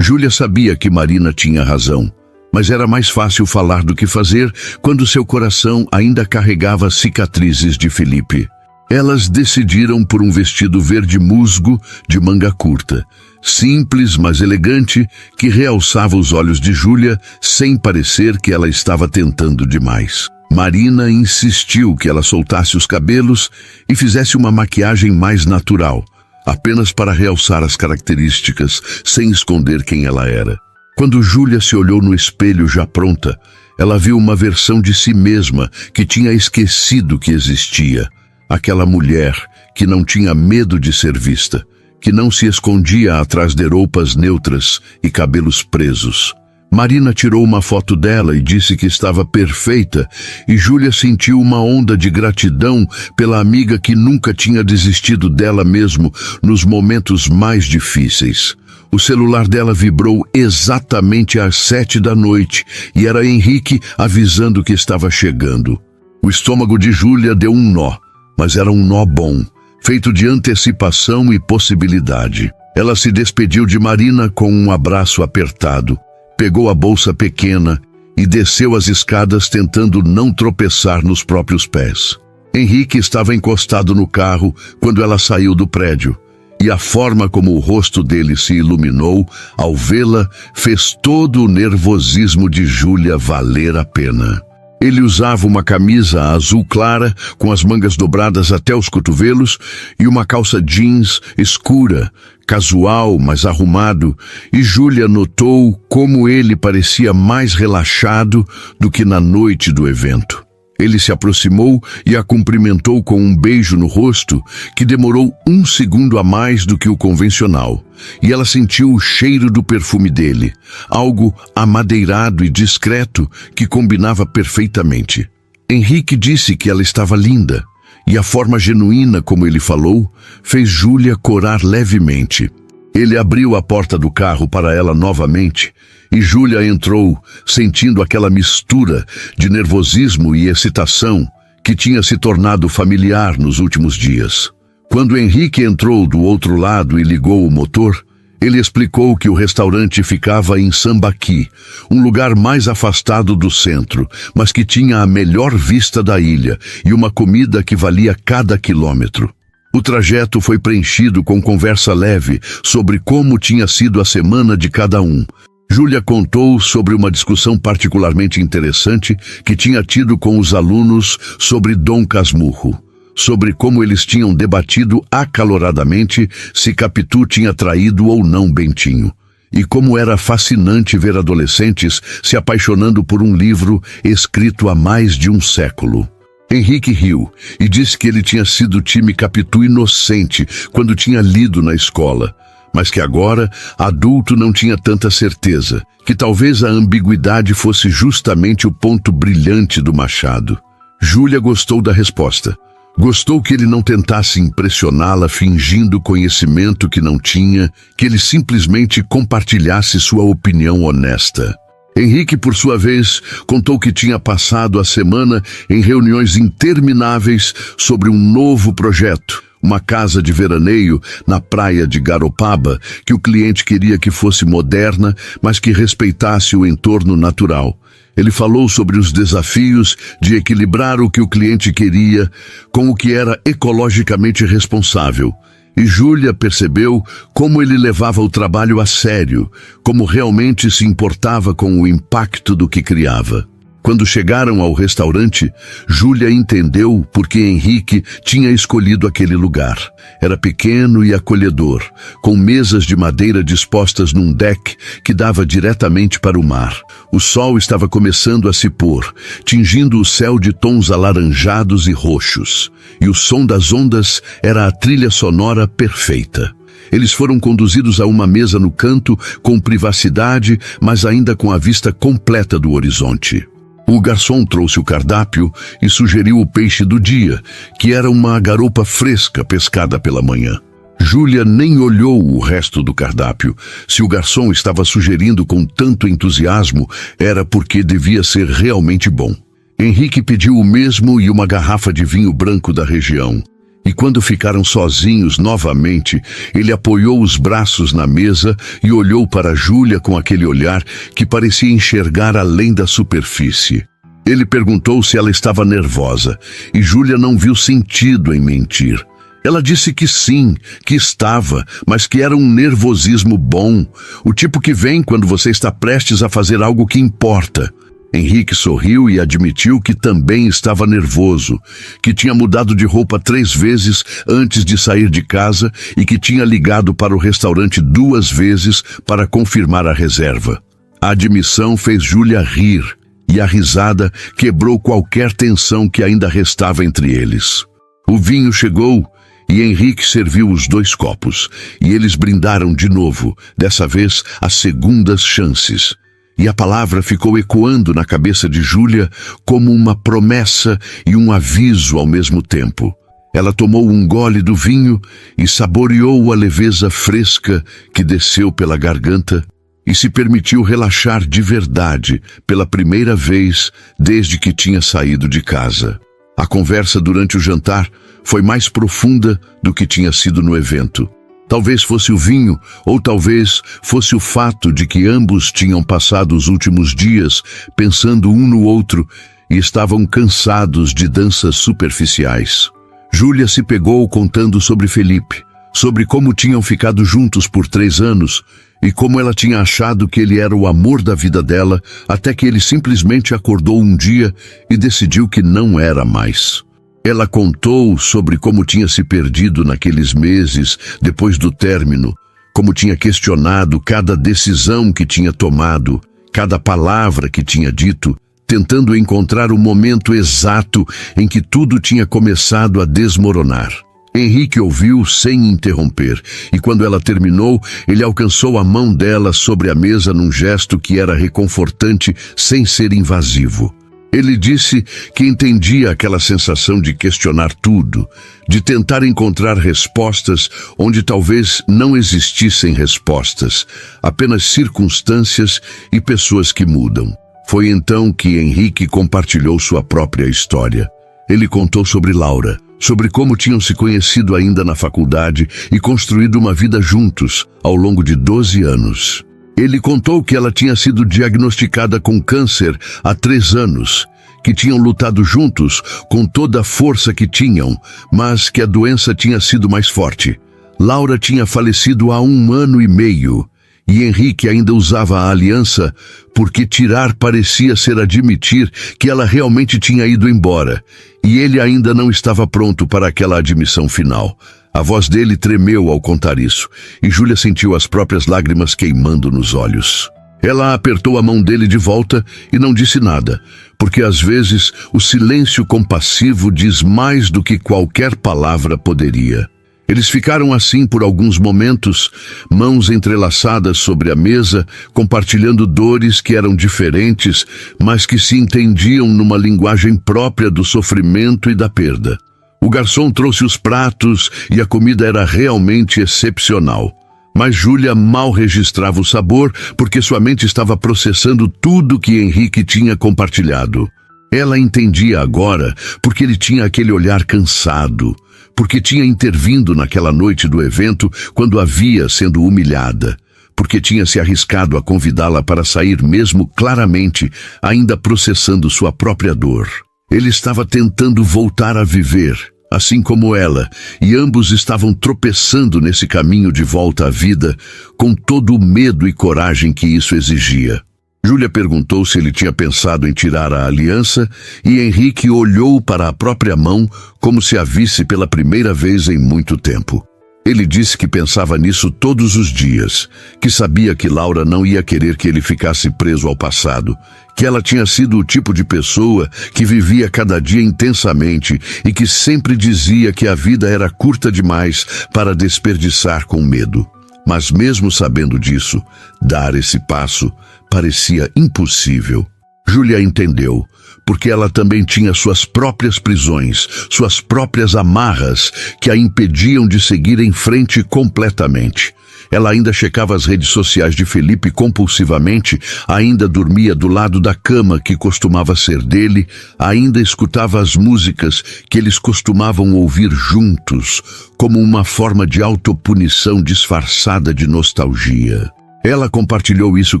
Júlia sabia que Marina tinha razão, mas era mais fácil falar do que fazer quando seu coração ainda carregava cicatrizes de Felipe. Elas decidiram por um vestido verde musgo de manga curta, simples, mas elegante, que realçava os olhos de Júlia sem parecer que ela estava tentando demais. Marina insistiu que ela soltasse os cabelos e fizesse uma maquiagem mais natural, apenas para realçar as características, sem esconder quem ela era. Quando Júlia se olhou no espelho já pronta, ela viu uma versão de si mesma que tinha esquecido que existia. Aquela mulher que não tinha medo de ser vista, que não se escondia atrás de roupas neutras e cabelos presos. Marina tirou uma foto dela e disse que estava perfeita, e Júlia sentiu uma onda de gratidão pela amiga que nunca tinha desistido dela mesmo nos momentos mais difíceis. O celular dela vibrou exatamente às 7 da noite e era Henrique avisando que estava chegando. O estômago de Júlia deu um nó, mas era um nó bom, feito de antecipação e possibilidade. Ela se despediu de Marina com um abraço apertado, pegou a bolsa pequena e desceu as escadas tentando não tropeçar nos próprios pés. Henrique estava encostado no carro quando ela saiu do prédio, e a forma como o rosto dele se iluminou ao vê-la fez todo o nervosismo de Júlia valer a pena. Ele usava uma camisa azul clara, com as mangas dobradas até os cotovelos, e uma calça jeans escura, casual, mas arrumado, e Júlia notou como ele parecia mais relaxado do que na noite do evento. Ele se aproximou e a cumprimentou com um beijo no rosto que demorou 1 segundo a mais do que o convencional, e ela sentiu o cheiro do perfume dele, algo amadeirado e discreto que combinava perfeitamente. Henrique disse que ela estava linda, e a forma genuína como ele falou fez Júlia corar levemente. Ele abriu a porta do carro para ela novamente, e Júlia entrou, sentindo aquela mistura de nervosismo e excitação que tinha se tornado familiar nos últimos dias. Quando Henrique entrou do outro lado e ligou o motor, ele explicou que o restaurante ficava em Sambaqui, um lugar mais afastado do centro, mas que tinha a melhor vista da ilha e uma comida que valia cada quilômetro. O trajeto foi preenchido com conversa leve sobre como tinha sido a semana de cada um. Júlia contou sobre uma discussão particularmente interessante que tinha tido com os alunos sobre Dom Casmurro, sobre como eles tinham debatido acaloradamente se Capitu tinha traído ou não Bentinho, e como era fascinante ver adolescentes se apaixonando por um livro escrito há mais de um século. Henrique riu e disse que ele tinha sido time Capitu inocente quando tinha lido na escola, mas que agora, adulto, não tinha tanta certeza, que talvez a ambiguidade fosse justamente o ponto brilhante do Machado. Júlia gostou da resposta. Gostou que ele não tentasse impressioná-la fingindo conhecimento que não tinha, que ele simplesmente compartilhasse sua opinião honesta. Henrique, por sua vez, contou que tinha passado a semana em reuniões intermináveis sobre um novo projeto, uma casa de veraneio na praia de Garopaba, que o cliente queria que fosse moderna, mas que respeitasse o entorno natural. Ele falou sobre os desafios de equilibrar o que o cliente queria com o que era ecologicamente responsável. E Júlia percebeu como ele levava o trabalho a sério, como realmente se importava com o impacto do que criava. Quando chegaram ao restaurante, Júlia entendeu por que Henrique tinha escolhido aquele lugar. Era pequeno e acolhedor, com mesas de madeira dispostas num deck que dava diretamente para o mar. O sol estava começando a se pôr, tingindo o céu de tons alaranjados e roxos, e o som das ondas era a trilha sonora perfeita. Eles foram conduzidos a uma mesa no canto, com privacidade, mas ainda com a vista completa do horizonte. O garçom trouxe o cardápio e sugeriu o peixe do dia, que era uma garoupa fresca pescada pela manhã. Júlia nem olhou o resto do cardápio. Se o garçom estava sugerindo com tanto entusiasmo, era porque devia ser realmente bom. Henrique pediu o mesmo e uma garrafa de vinho branco da região. E quando ficaram sozinhos novamente, ele apoiou os braços na mesa e olhou para Júlia com aquele olhar que parecia enxergar além da superfície. Ele perguntou se ela estava nervosa, e Júlia não viu sentido em mentir. Ela disse que sim, que estava, mas que era um nervosismo bom, o tipo que vem quando você está prestes a fazer algo que importa. Henrique sorriu e admitiu que também estava nervoso, que tinha mudado de roupa 3 vezes antes de sair de casa e que tinha ligado para o restaurante 2 vezes para confirmar a reserva. A admissão fez Júlia rir, e a risada quebrou qualquer tensão que ainda restava entre eles. O vinho chegou e Henrique serviu os 2 copos, e eles brindaram de novo, dessa vez as segundas chances. E a palavra ficou ecoando na cabeça de Júlia como uma promessa e um aviso ao mesmo tempo. Ela tomou um gole do vinho e saboreou a leveza fresca que desceu pela garganta e se permitiu relaxar de verdade pela primeira vez desde que tinha saído de casa. A conversa durante o jantar foi mais profunda do que tinha sido no evento. Talvez fosse o vinho, ou talvez fosse o fato de que ambos tinham passado os últimos dias pensando um no outro e estavam cansados de danças superficiais. Júlia se pegou contando sobre Felipe, sobre como tinham ficado juntos por 3 anos e como ela tinha achado que ele era o amor da vida dela, até que ele simplesmente acordou um dia e decidiu que não era mais. Ela contou sobre como tinha se perdido naqueles meses depois do término, como tinha questionado cada decisão que tinha tomado, cada palavra que tinha dito, tentando encontrar o momento exato em que tudo tinha começado a desmoronar. Henrique ouviu sem interromper, e quando ela terminou, ele alcançou a mão dela sobre a mesa num gesto que era reconfortante sem ser invasivo. Ele disse que entendia aquela sensação de questionar tudo, de tentar encontrar respostas onde talvez não existissem respostas, apenas circunstâncias e pessoas que mudam. Foi então que Henrique compartilhou sua própria história. Ele contou sobre Laura, sobre como tinham se conhecido ainda na faculdade e construído uma vida juntos ao longo de 12 anos. Ele contou que ela tinha sido diagnosticada com câncer há 3 anos, que tinham lutado juntos com toda a força que tinham, mas que a doença tinha sido mais forte. Laura tinha falecido há 1 ano e meio, e Henrique ainda usava a aliança porque tirar parecia ser admitir que ela realmente tinha ido embora, e ele ainda não estava pronto para aquela admissão final. A voz dele tremeu ao contar isso, e Júlia sentiu as próprias lágrimas queimando nos olhos. Ela apertou a mão dele de volta e não disse nada, porque às vezes o silêncio compassivo diz mais do que qualquer palavra poderia. Eles ficaram assim por alguns momentos, mãos entrelaçadas sobre a mesa, compartilhando dores que eram diferentes, mas que se entendiam numa linguagem própria do sofrimento e da perda. O garçom trouxe os pratos e a comida era realmente excepcional. Mas Júlia mal registrava o sabor porque sua mente estava processando tudo que Henrique tinha compartilhado. Ela entendia agora porque ele tinha aquele olhar cansado, porque tinha intervindo naquela noite do evento quando a via sendo humilhada, porque tinha se arriscado a convidá-la para sair mesmo claramente, ainda processando sua própria dor. Ele estava tentando voltar a viver, assim como ela, e ambos estavam tropeçando nesse caminho de volta à vida, com todo o medo e coragem que isso exigia. Júlia perguntou se ele tinha pensado em tirar a aliança, e Henrique olhou para a própria mão como se a visse pela primeira vez em muito tempo. Ele disse que pensava nisso todos os dias, que sabia que Laura não ia querer que ele ficasse preso ao passado, que ela tinha sido o tipo de pessoa que vivia cada dia intensamente e que sempre dizia que a vida era curta demais para desperdiçar com medo. Mas mesmo sabendo disso, dar esse passo parecia impossível. Júlia entendeu, porque ela também tinha suas próprias prisões, suas próprias amarras que a impediam de seguir em frente completamente. Ela ainda checava as redes sociais de Felipe compulsivamente, ainda dormia do lado da cama que costumava ser dele, ainda escutava as músicas que eles costumavam ouvir juntos, como uma forma de autopunição disfarçada de nostalgia. Ela compartilhou isso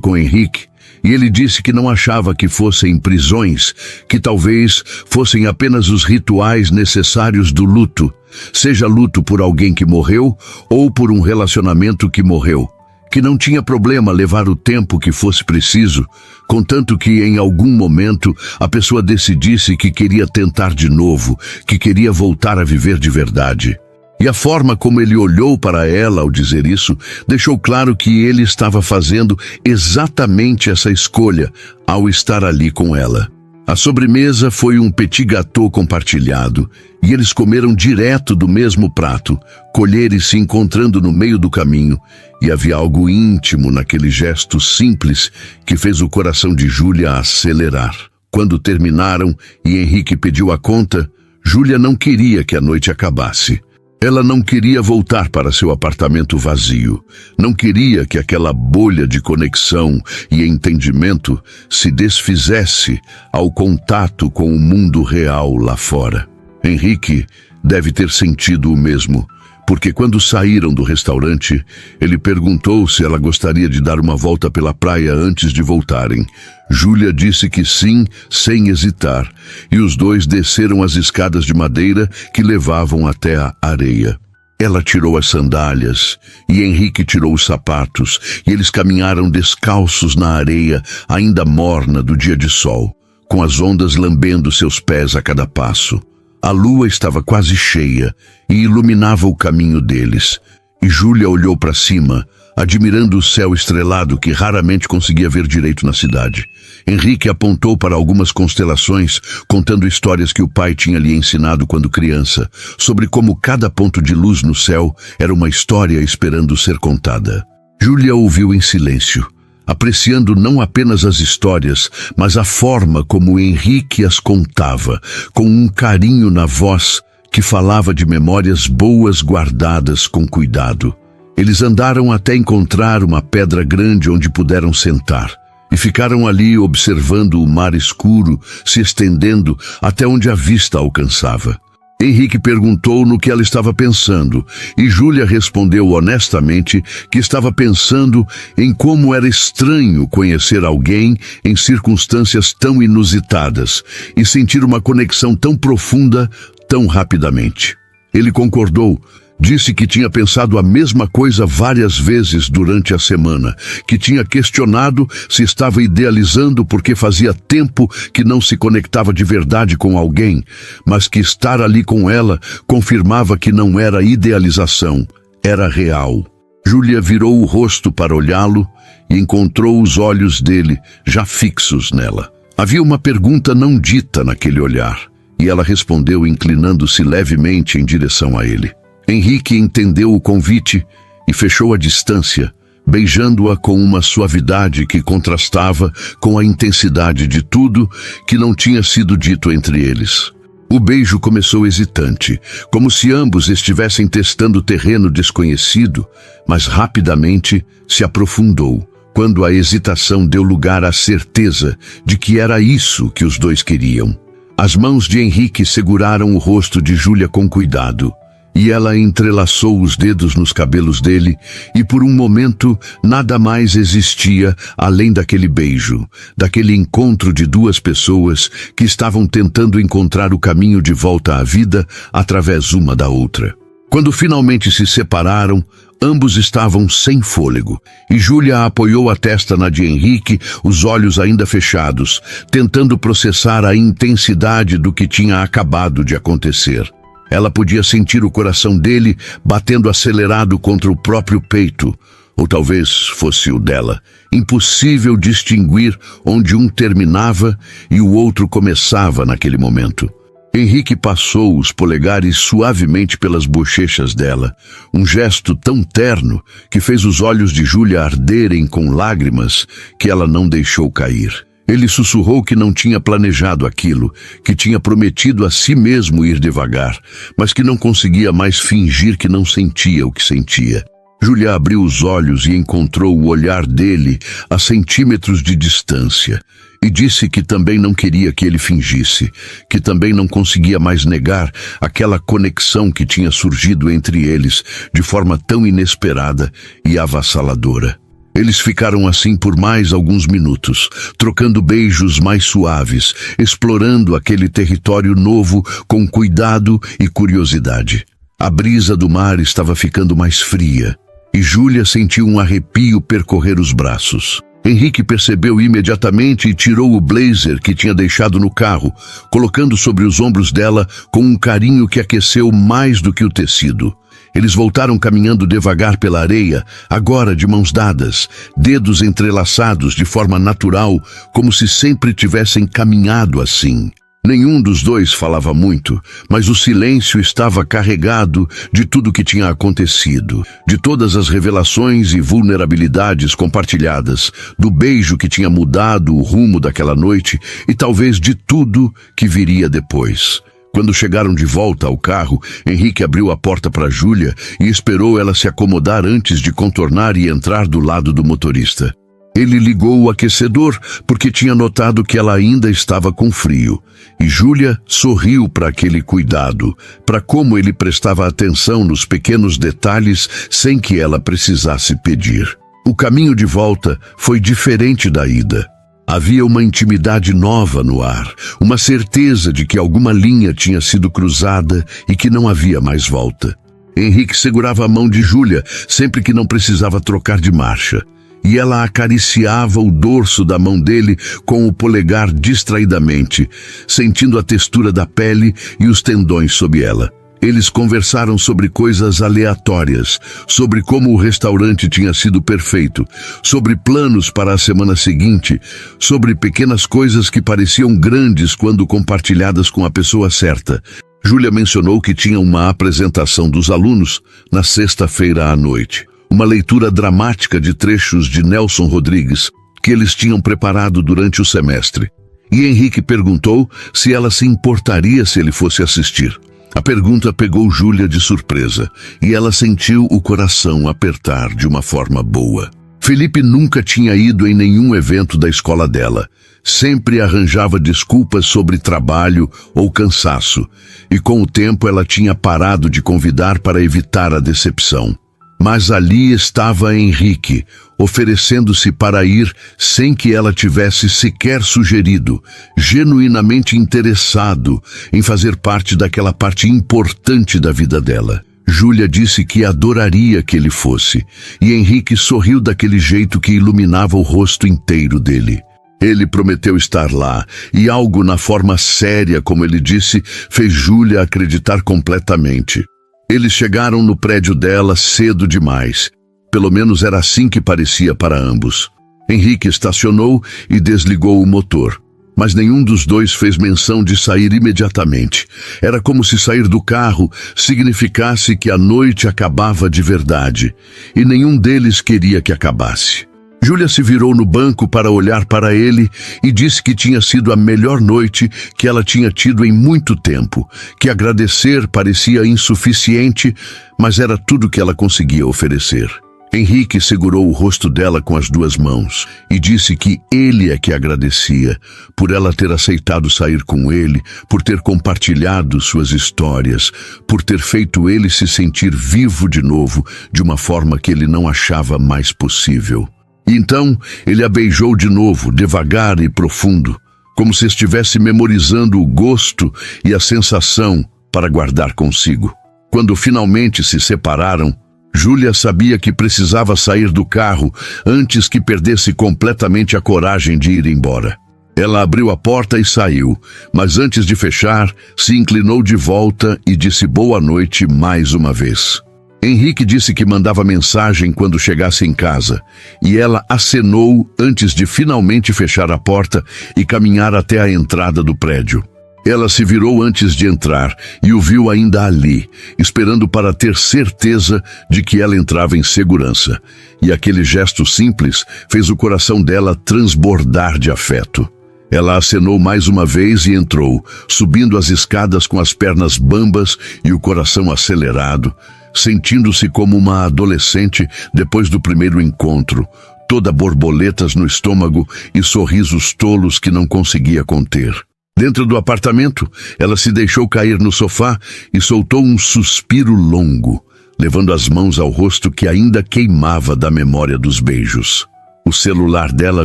com Henrique, e ele disse que não achava que fossem prisões, que talvez fossem apenas os rituais necessários do luto, seja luto por alguém que morreu ou por um relacionamento que morreu, que não tinha problema levar o tempo que fosse preciso, contanto que em algum momento a pessoa decidisse que queria tentar de novo, que queria voltar a viver de verdade. E a forma como ele olhou para ela ao dizer isso deixou claro que ele estava fazendo exatamente essa escolha ao estar ali com ela. A sobremesa foi um petit gâteau compartilhado e eles comeram direto do mesmo prato, colheres se encontrando no meio do caminho, e havia algo íntimo naquele gesto simples que fez o coração de Júlia acelerar. Quando terminaram e Henrique pediu a conta, Júlia não queria que a noite acabasse. Ela não queria voltar para seu apartamento vazio. Não queria que aquela bolha de conexão e entendimento se desfizesse ao contato com o mundo real lá fora. Henrique deve ter sentido o mesmo, porque quando saíram do restaurante, ele perguntou se ela gostaria de dar uma volta pela praia antes de voltarem. Júlia disse que sim, sem hesitar, e os dois desceram as escadas de madeira que levavam até a areia. Ela tirou as sandálias e Henrique tirou os sapatos, e eles caminharam descalços na areia ainda morna do dia de sol, com as ondas lambendo seus pés a cada passo. A lua estava quase cheia e iluminava o caminho deles, e Júlia olhou para cima, admirando o céu estrelado que raramente conseguia ver direito na cidade. Henrique apontou para algumas constelações, contando histórias que o pai tinha lhe ensinado quando criança, sobre como cada ponto de luz no céu era uma história esperando ser contada. Júlia ouviu em silêncio, apreciando não apenas as histórias, mas a forma como Henrique as contava, com um carinho na voz que falava de memórias boas guardadas com cuidado. Eles andaram até encontrar uma pedra grande onde puderam sentar, e ficaram ali observando o mar escuro se estendendo até onde a vista alcançava. Henrique perguntou no que ela estava pensando, e Júlia respondeu honestamente que estava pensando em como era estranho conhecer alguém em circunstâncias tão inusitadas e sentir uma conexão tão profunda tão rapidamente. Ele concordou. Disse que tinha pensado a mesma coisa várias vezes durante a semana, que tinha questionado se estava idealizando porque fazia tempo que não se conectava de verdade com alguém, mas que estar ali com ela confirmava que não era idealização, era real. Júlia virou o rosto para olhá-lo e encontrou os olhos dele já fixos nela. Havia uma pergunta não dita naquele olhar, e ela respondeu inclinando-se levemente em direção a ele. Henrique entendeu o convite e fechou a distância, beijando-a com uma suavidade que contrastava com a intensidade de tudo que não tinha sido dito entre eles. O beijo começou hesitante, como se ambos estivessem testando terreno desconhecido, mas rapidamente se aprofundou, quando a hesitação deu lugar à certeza de que era isso que os dois queriam. As mãos de Henrique seguraram o rosto de Júlia com cuidado, e ela entrelaçou os dedos nos cabelos dele, e por um momento nada mais existia além daquele beijo, daquele encontro de duas pessoas que estavam tentando encontrar o caminho de volta à vida através uma da outra. Quando finalmente se separaram, ambos estavam sem fôlego, e Júlia apoiou a testa na de Henrique, os olhos ainda fechados, tentando processar a intensidade do que tinha acabado de acontecer. Ela podia sentir o coração dele batendo acelerado contra o próprio peito, ou talvez fosse o dela. Impossível distinguir onde um terminava e o outro começava naquele momento. Henrique passou os polegares suavemente pelas bochechas dela, um gesto tão terno que fez os olhos de Júlia arderem com lágrimas que ela não deixou cair. Ele sussurrou que não tinha planejado aquilo, que tinha prometido a si mesmo ir devagar, mas que não conseguia mais fingir que não sentia o que sentia. Júlia abriu os olhos e encontrou o olhar dele a centímetros de distância, e disse que também não queria que ele fingisse, que também não conseguia mais negar aquela conexão que tinha surgido entre eles de forma tão inesperada e avassaladora. Eles ficaram assim por mais alguns minutos, trocando beijos mais suaves, explorando aquele território novo com cuidado e curiosidade. A brisa do mar estava ficando mais fria, e Júlia sentiu um arrepio percorrer os braços. Henrique percebeu imediatamente e tirou o blazer que tinha deixado no carro, colocando sobre os ombros dela com um carinho que aqueceu mais do que o tecido. Eles voltaram caminhando devagar pela areia, agora de mãos dadas, dedos entrelaçados de forma natural, como se sempre tivessem caminhado assim. Nenhum dos dois falava muito, mas o silêncio estava carregado de tudo que tinha acontecido, de todas as revelações e vulnerabilidades compartilhadas, do beijo que tinha mudado o rumo daquela noite e talvez de tudo que viria depois. Quando chegaram de volta ao carro, Henrique abriu a porta para Júlia e esperou ela se acomodar antes de contornar e entrar do lado do motorista. Ele ligou o aquecedor porque tinha notado que ela ainda estava com frio. E Júlia sorriu para aquele cuidado, para como ele prestava atenção nos pequenos detalhes sem que ela precisasse pedir. O caminho de volta foi diferente da ida. Havia uma intimidade nova no ar, uma certeza de que alguma linha tinha sido cruzada e que não havia mais volta. Henrique segurava a mão de Júlia sempre que não precisava trocar de marcha, e ela acariciava o dorso da mão dele com o polegar distraidamente, sentindo a textura da pele e os tendões sob ela. Eles conversaram sobre coisas aleatórias, sobre como o restaurante tinha sido perfeito, sobre planos para a semana seguinte, sobre pequenas coisas que pareciam grandes quando compartilhadas com a pessoa certa. Júlia mencionou que tinha uma apresentação dos alunos na sexta-feira à noite, uma leitura dramática de trechos de Nelson Rodrigues que eles tinham preparado durante o semestre. E Henrique perguntou se ela se importaria se ele fosse assistir. A pergunta pegou Júlia de surpresa, e ela sentiu o coração apertar de uma forma boa. Felipe nunca tinha ido em nenhum evento da escola dela. Sempre arranjava desculpas sobre trabalho ou cansaço, e com o tempo ela tinha parado de convidar para evitar a decepção. Mas ali estava Henrique, oferecendo-se para ir sem que ela tivesse sequer sugerido, genuinamente interessado em fazer parte daquela parte importante da vida dela. Júlia disse que adoraria que ele fosse, e Henrique sorriu daquele jeito que iluminava o rosto inteiro dele. Ele prometeu estar lá, e algo na forma séria, como ele disse, fez Júlia acreditar completamente. Eles chegaram no prédio dela cedo demais. Pelo menos era assim que parecia para ambos. Henrique estacionou e desligou o motor, mas nenhum dos dois fez menção de sair imediatamente. Era como se sair do carro significasse que a noite acabava de verdade, e nenhum deles queria que acabasse. Júlia se virou no banco para olhar para ele e disse que tinha sido a melhor noite que ela tinha tido em muito tempo, que agradecer parecia insuficiente, mas era tudo que ela conseguia oferecer. Henrique segurou o rosto dela com as duas mãos e disse que ele é que agradecia por ela ter aceitado sair com ele, por ter compartilhado suas histórias, por ter feito ele se sentir vivo de novo de uma forma que ele não achava mais possível. E então ele a beijou de novo, devagar e profundo, como se estivesse memorizando o gosto e a sensação para guardar consigo. Quando finalmente se separaram, Júlia sabia que precisava sair do carro antes que perdesse completamente a coragem de ir embora. Ela abriu a porta e saiu, mas antes de fechar, se inclinou de volta e disse boa noite mais uma vez. Henrique disse que mandava mensagem quando chegasse em casa, e ela acenou antes de finalmente fechar a porta e caminhar até a entrada do prédio. Ela se virou antes de entrar e o viu ainda ali, esperando para ter certeza de que ela entrava em segurança. E aquele gesto simples fez o coração dela transbordar de afeto. Ela acenou mais uma vez e entrou, subindo as escadas com as pernas bambas e o coração acelerado, sentindo-se como uma adolescente depois do primeiro encontro, toda borboletas no estômago e sorrisos tolos que não conseguia conter. Dentro do apartamento, ela se deixou cair no sofá e soltou um suspiro longo, levando as mãos ao rosto que ainda queimava da memória dos beijos. O celular dela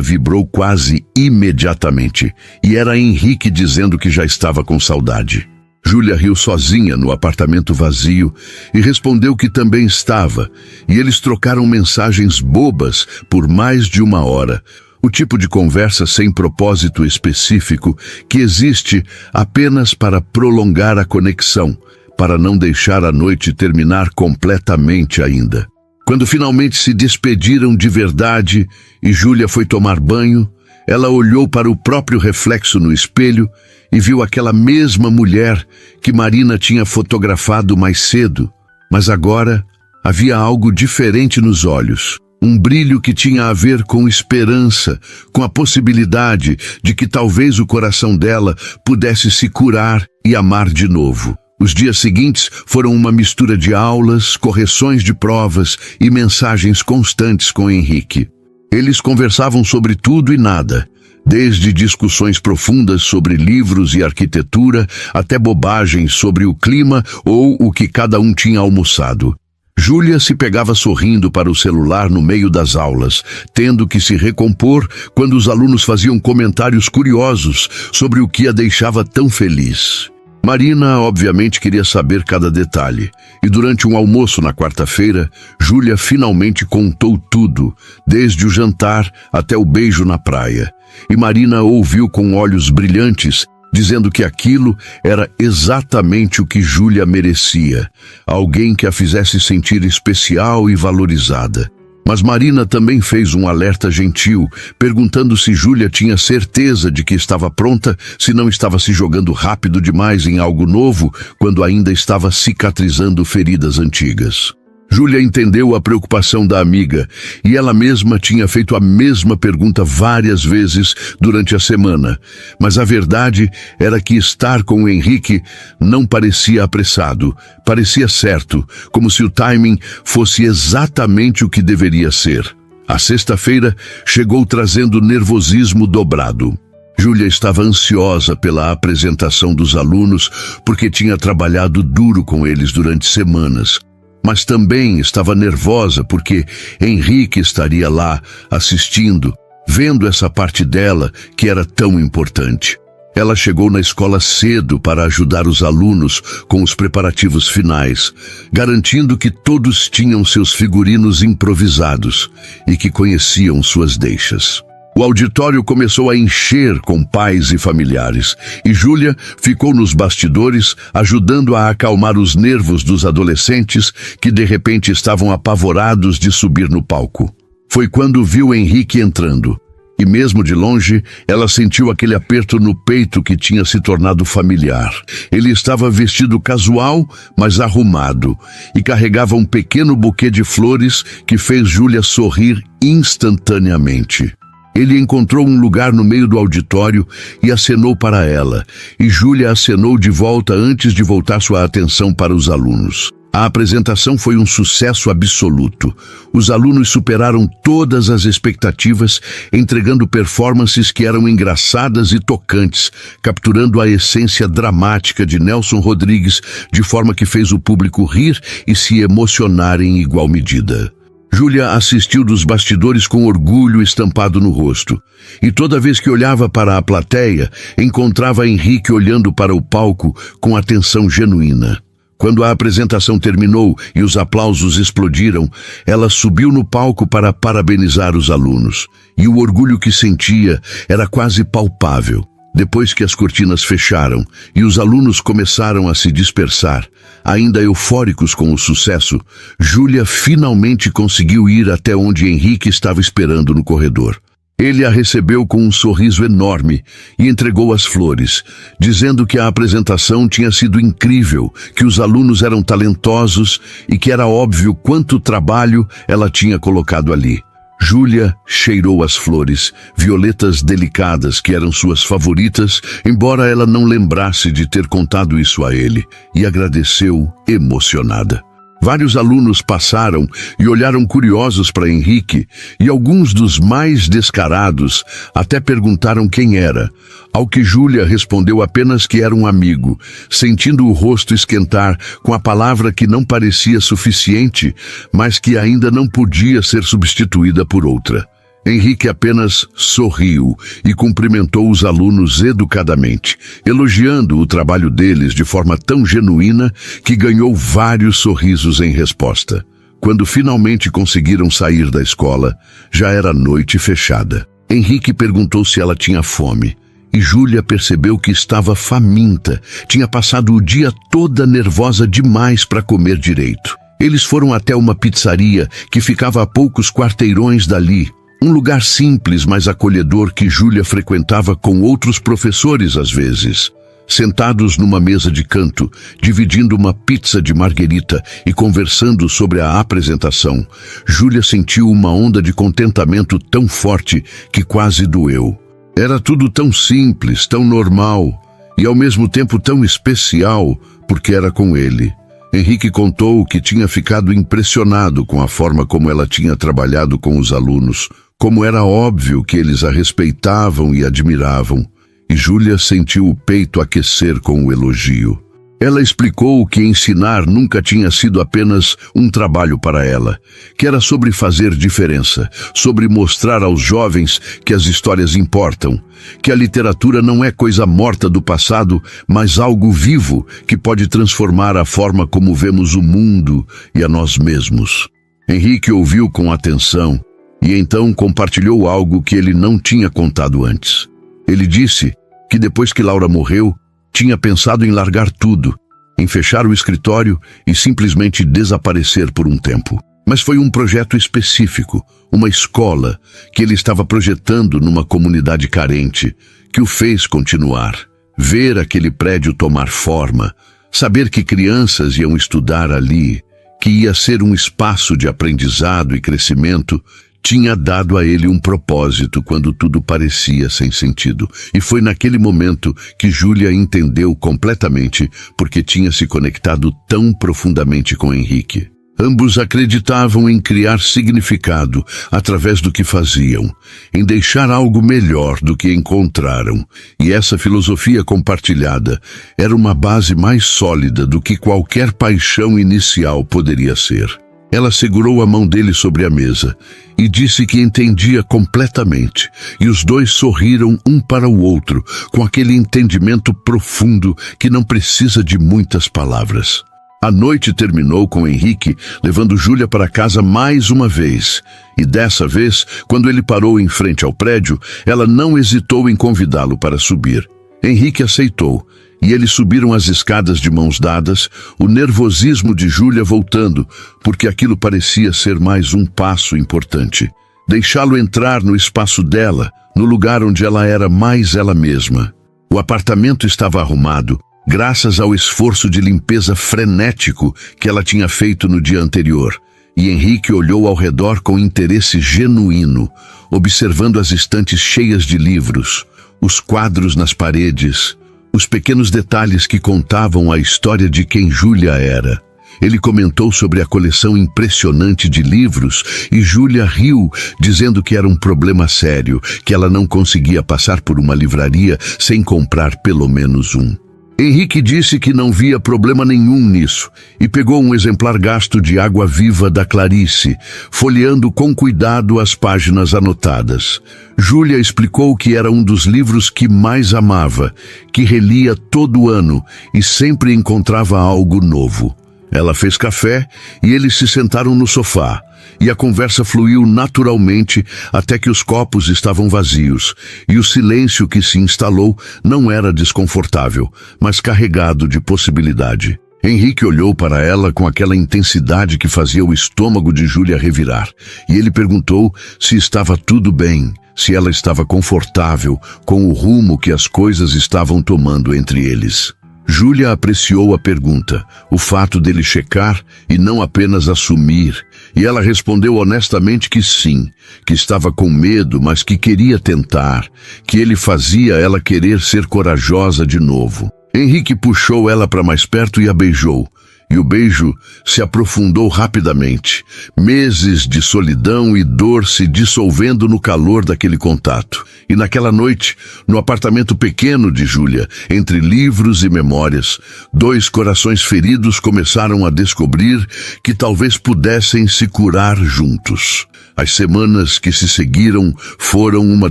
vibrou quase imediatamente, e era Henrique dizendo que já estava com saudade. Júlia riu sozinha no apartamento vazio e respondeu que também estava, e eles trocaram mensagens bobas por mais de 1 hora, o tipo de conversa sem propósito específico que existe apenas para prolongar a conexão, para não deixar a noite terminar completamente ainda. Quando finalmente se despediram de verdade e Júlia foi tomar banho, ela olhou para o próprio reflexo no espelho e viu aquela mesma mulher que Marina tinha fotografado mais cedo, mas agora havia algo diferente nos olhos. Um brilho que tinha a ver com esperança, com a possibilidade de que talvez o coração dela pudesse se curar e amar de novo. Os dias seguintes foram uma mistura de aulas, correções de provas e mensagens constantes com Henrique. Eles conversavam sobre tudo e nada, desde discussões profundas sobre livros e arquitetura até bobagens sobre o clima ou o que cada um tinha almoçado. Júlia se pegava sorrindo para o celular no meio das aulas, tendo que se recompor quando os alunos faziam comentários curiosos sobre o que a deixava tão feliz. Marina, obviamente, queria saber cada detalhe, e durante um almoço na quarta-feira, Júlia finalmente contou tudo, desde o jantar até o beijo na praia. E Marina ouviu com olhos brilhantes, dizendo que aquilo era exatamente o que Júlia merecia, alguém que a fizesse sentir especial e valorizada. Mas Marina também fez um alerta gentil, perguntando se Júlia tinha certeza de que estava pronta, se não estava se jogando rápido demais em algo novo, quando ainda estava cicatrizando feridas antigas. Júlia entendeu a preocupação da amiga, e ela mesma tinha feito a mesma pergunta várias vezes durante a semana. Mas a verdade era que estar com o Henrique não parecia apressado, parecia certo, como se o timing fosse exatamente o que deveria ser. A sexta-feira chegou trazendo nervosismo dobrado. Júlia estava ansiosa pela apresentação dos alunos porque tinha trabalhado duro com eles durante semanas. Mas também estava nervosa porque Henrique estaria lá, assistindo, vendo essa parte dela que era tão importante. Ela chegou na escola cedo para ajudar os alunos com os preparativos finais, garantindo que todos tinham seus figurinos improvisados e que conheciam suas deixas. O auditório começou a encher com pais e familiares, e Júlia ficou nos bastidores ajudando a acalmar os nervos dos adolescentes que de repente estavam apavorados de subir no palco. Foi quando viu Henrique entrando, e mesmo de longe ela sentiu aquele aperto no peito que tinha se tornado familiar. Ele estava vestido casual, mas arrumado, e carregava um pequeno buquê de flores que fez Júlia sorrir instantaneamente. Ele encontrou um lugar no meio do auditório e acenou para ela, e Júlia acenou de volta antes de voltar sua atenção para os alunos. A apresentação foi um sucesso absoluto. Os alunos superaram todas as expectativas, entregando performances que eram engraçadas e tocantes, capturando a essência dramática de Nelson Rodrigues, de forma que fez o público rir e se emocionar em igual medida. Júlia assistiu dos bastidores com orgulho estampado no rosto, e toda vez que olhava para a plateia, encontrava Henrique olhando para o palco com atenção genuína. Quando a apresentação terminou e os aplausos explodiram, ela subiu no palco para parabenizar os alunos. E o orgulho que sentia era quase palpável. Depois que as cortinas fecharam e os alunos começaram a se dispersar, ainda eufóricos com o sucesso, Júlia finalmente conseguiu ir até onde Henrique estava esperando no corredor. Ele a recebeu com um sorriso enorme e entregou as flores, dizendo que a apresentação tinha sido incrível, que os alunos eram talentosos e que era óbvio quanto trabalho ela tinha colocado ali. Júlia cheirou as flores, violetas delicadas que eram suas favoritas, embora ela não lembrasse de ter contado isso a ele, e agradeceu emocionada. Vários alunos passaram e olharam curiosos para Henrique, e alguns dos mais descarados até perguntaram quem era, ao que Júlia respondeu apenas que era um amigo, sentindo o rosto esquentar com a palavra que não parecia suficiente, mas que ainda não podia ser substituída por outra. Henrique apenas sorriu e cumprimentou os alunos educadamente, elogiando o trabalho deles de forma tão genuína que ganhou vários sorrisos em resposta. Quando finalmente conseguiram sair da escola, já era noite fechada. Henrique perguntou se ela tinha fome, e Júlia percebeu que estava faminta, tinha passado o dia toda nervosa demais para comer direito. Eles foram até uma pizzaria que ficava a poucos quarteirões dali, um lugar simples, mas acolhedor que Júlia frequentava com outros professores às vezes. Sentados numa mesa de canto, dividindo uma pizza de marguerita e conversando sobre a apresentação, Júlia sentiu uma onda de contentamento tão forte que quase doeu. Era tudo tão simples, tão normal e ao mesmo tempo tão especial, porque era com ele. Henrique contou que tinha ficado impressionado com a forma como ela tinha trabalhado com os alunos, como era óbvio que eles a respeitavam e admiravam, e Júlia sentiu o peito aquecer com o elogio. Ela explicou que ensinar nunca tinha sido apenas um trabalho para ela, que era sobre fazer diferença, sobre mostrar aos jovens que as histórias importam, que a literatura não é coisa morta do passado, mas algo vivo que pode transformar a forma como vemos o mundo e a nós mesmos. Henrique ouviu com atenção e então compartilhou algo que ele não tinha contado antes. Ele disse que depois que Laura morreu, tinha pensado em largar tudo, em fechar o escritório e simplesmente desaparecer por um tempo. Mas foi um projeto específico, uma escola, que ele estava projetando numa comunidade carente, que o fez continuar. Ver aquele prédio tomar forma, saber que crianças iam estudar ali, que ia ser um espaço de aprendizado e crescimento, tinha dado a ele um propósito quando tudo parecia sem sentido. E foi naquele momento que Júlia entendeu completamente porque tinha se conectado tão profundamente com Henrique. Ambos acreditavam em criar significado através do que faziam, em deixar algo melhor do que encontraram. E essa filosofia compartilhada era uma base mais sólida do que qualquer paixão inicial poderia ser. Ela segurou a mão dele sobre a mesa e disse que entendia completamente, e os dois sorriram um para o outro, com aquele entendimento profundo que não precisa de muitas palavras. A noite terminou com Henrique levando Júlia para casa mais uma vez, e dessa vez, quando ele parou em frente ao prédio, ela não hesitou em convidá-lo para subir. Henrique aceitou, e eles subiram as escadas de mãos dadas, o nervosismo de Júlia voltando, porque aquilo parecia ser mais um passo importante. Deixá-lo entrar no espaço dela, no lugar onde ela era mais ela mesma. O apartamento estava arrumado, graças ao esforço de limpeza frenético que ela tinha feito no dia anterior, e Henrique olhou ao redor com interesse genuíno, observando as estantes cheias de livros, os quadros nas paredes, os pequenos detalhes que contavam a história de quem Júlia era. Ele comentou sobre a coleção impressionante de livros e Júlia riu, dizendo que era um problema sério, que ela não conseguia passar por uma livraria sem comprar pelo menos um. Henrique disse que não via problema nenhum nisso e pegou um exemplar gasto de Água Viva da Clarice, folheando com cuidado as páginas anotadas. Júlia explicou que era um dos livros que mais amava, que relia todo ano e sempre encontrava algo novo. Ela fez café e eles se sentaram no sofá, e a conversa fluiu naturalmente até que os copos estavam vazios, e o silêncio que se instalou não era desconfortável, mas carregado de possibilidade. Henrique olhou para ela com aquela intensidade que fazia o estômago de Júlia revirar, e ele perguntou se estava tudo bem, se ela estava confortável com o rumo que as coisas estavam tomando entre eles. Júlia apreciou a pergunta, o fato dele checar e não apenas assumir, e ela respondeu honestamente que sim, que estava com medo, mas que queria tentar, que ele fazia ela querer ser corajosa de novo. Henrique puxou ela para mais perto e a beijou, e o beijo se aprofundou rapidamente, meses de solidão e dor se dissolvendo no calor daquele contato. E naquela noite, no apartamento pequeno de Júlia, entre livros e memórias, dois corações feridos começaram a descobrir que talvez pudessem se curar juntos. As semanas que se seguiram foram uma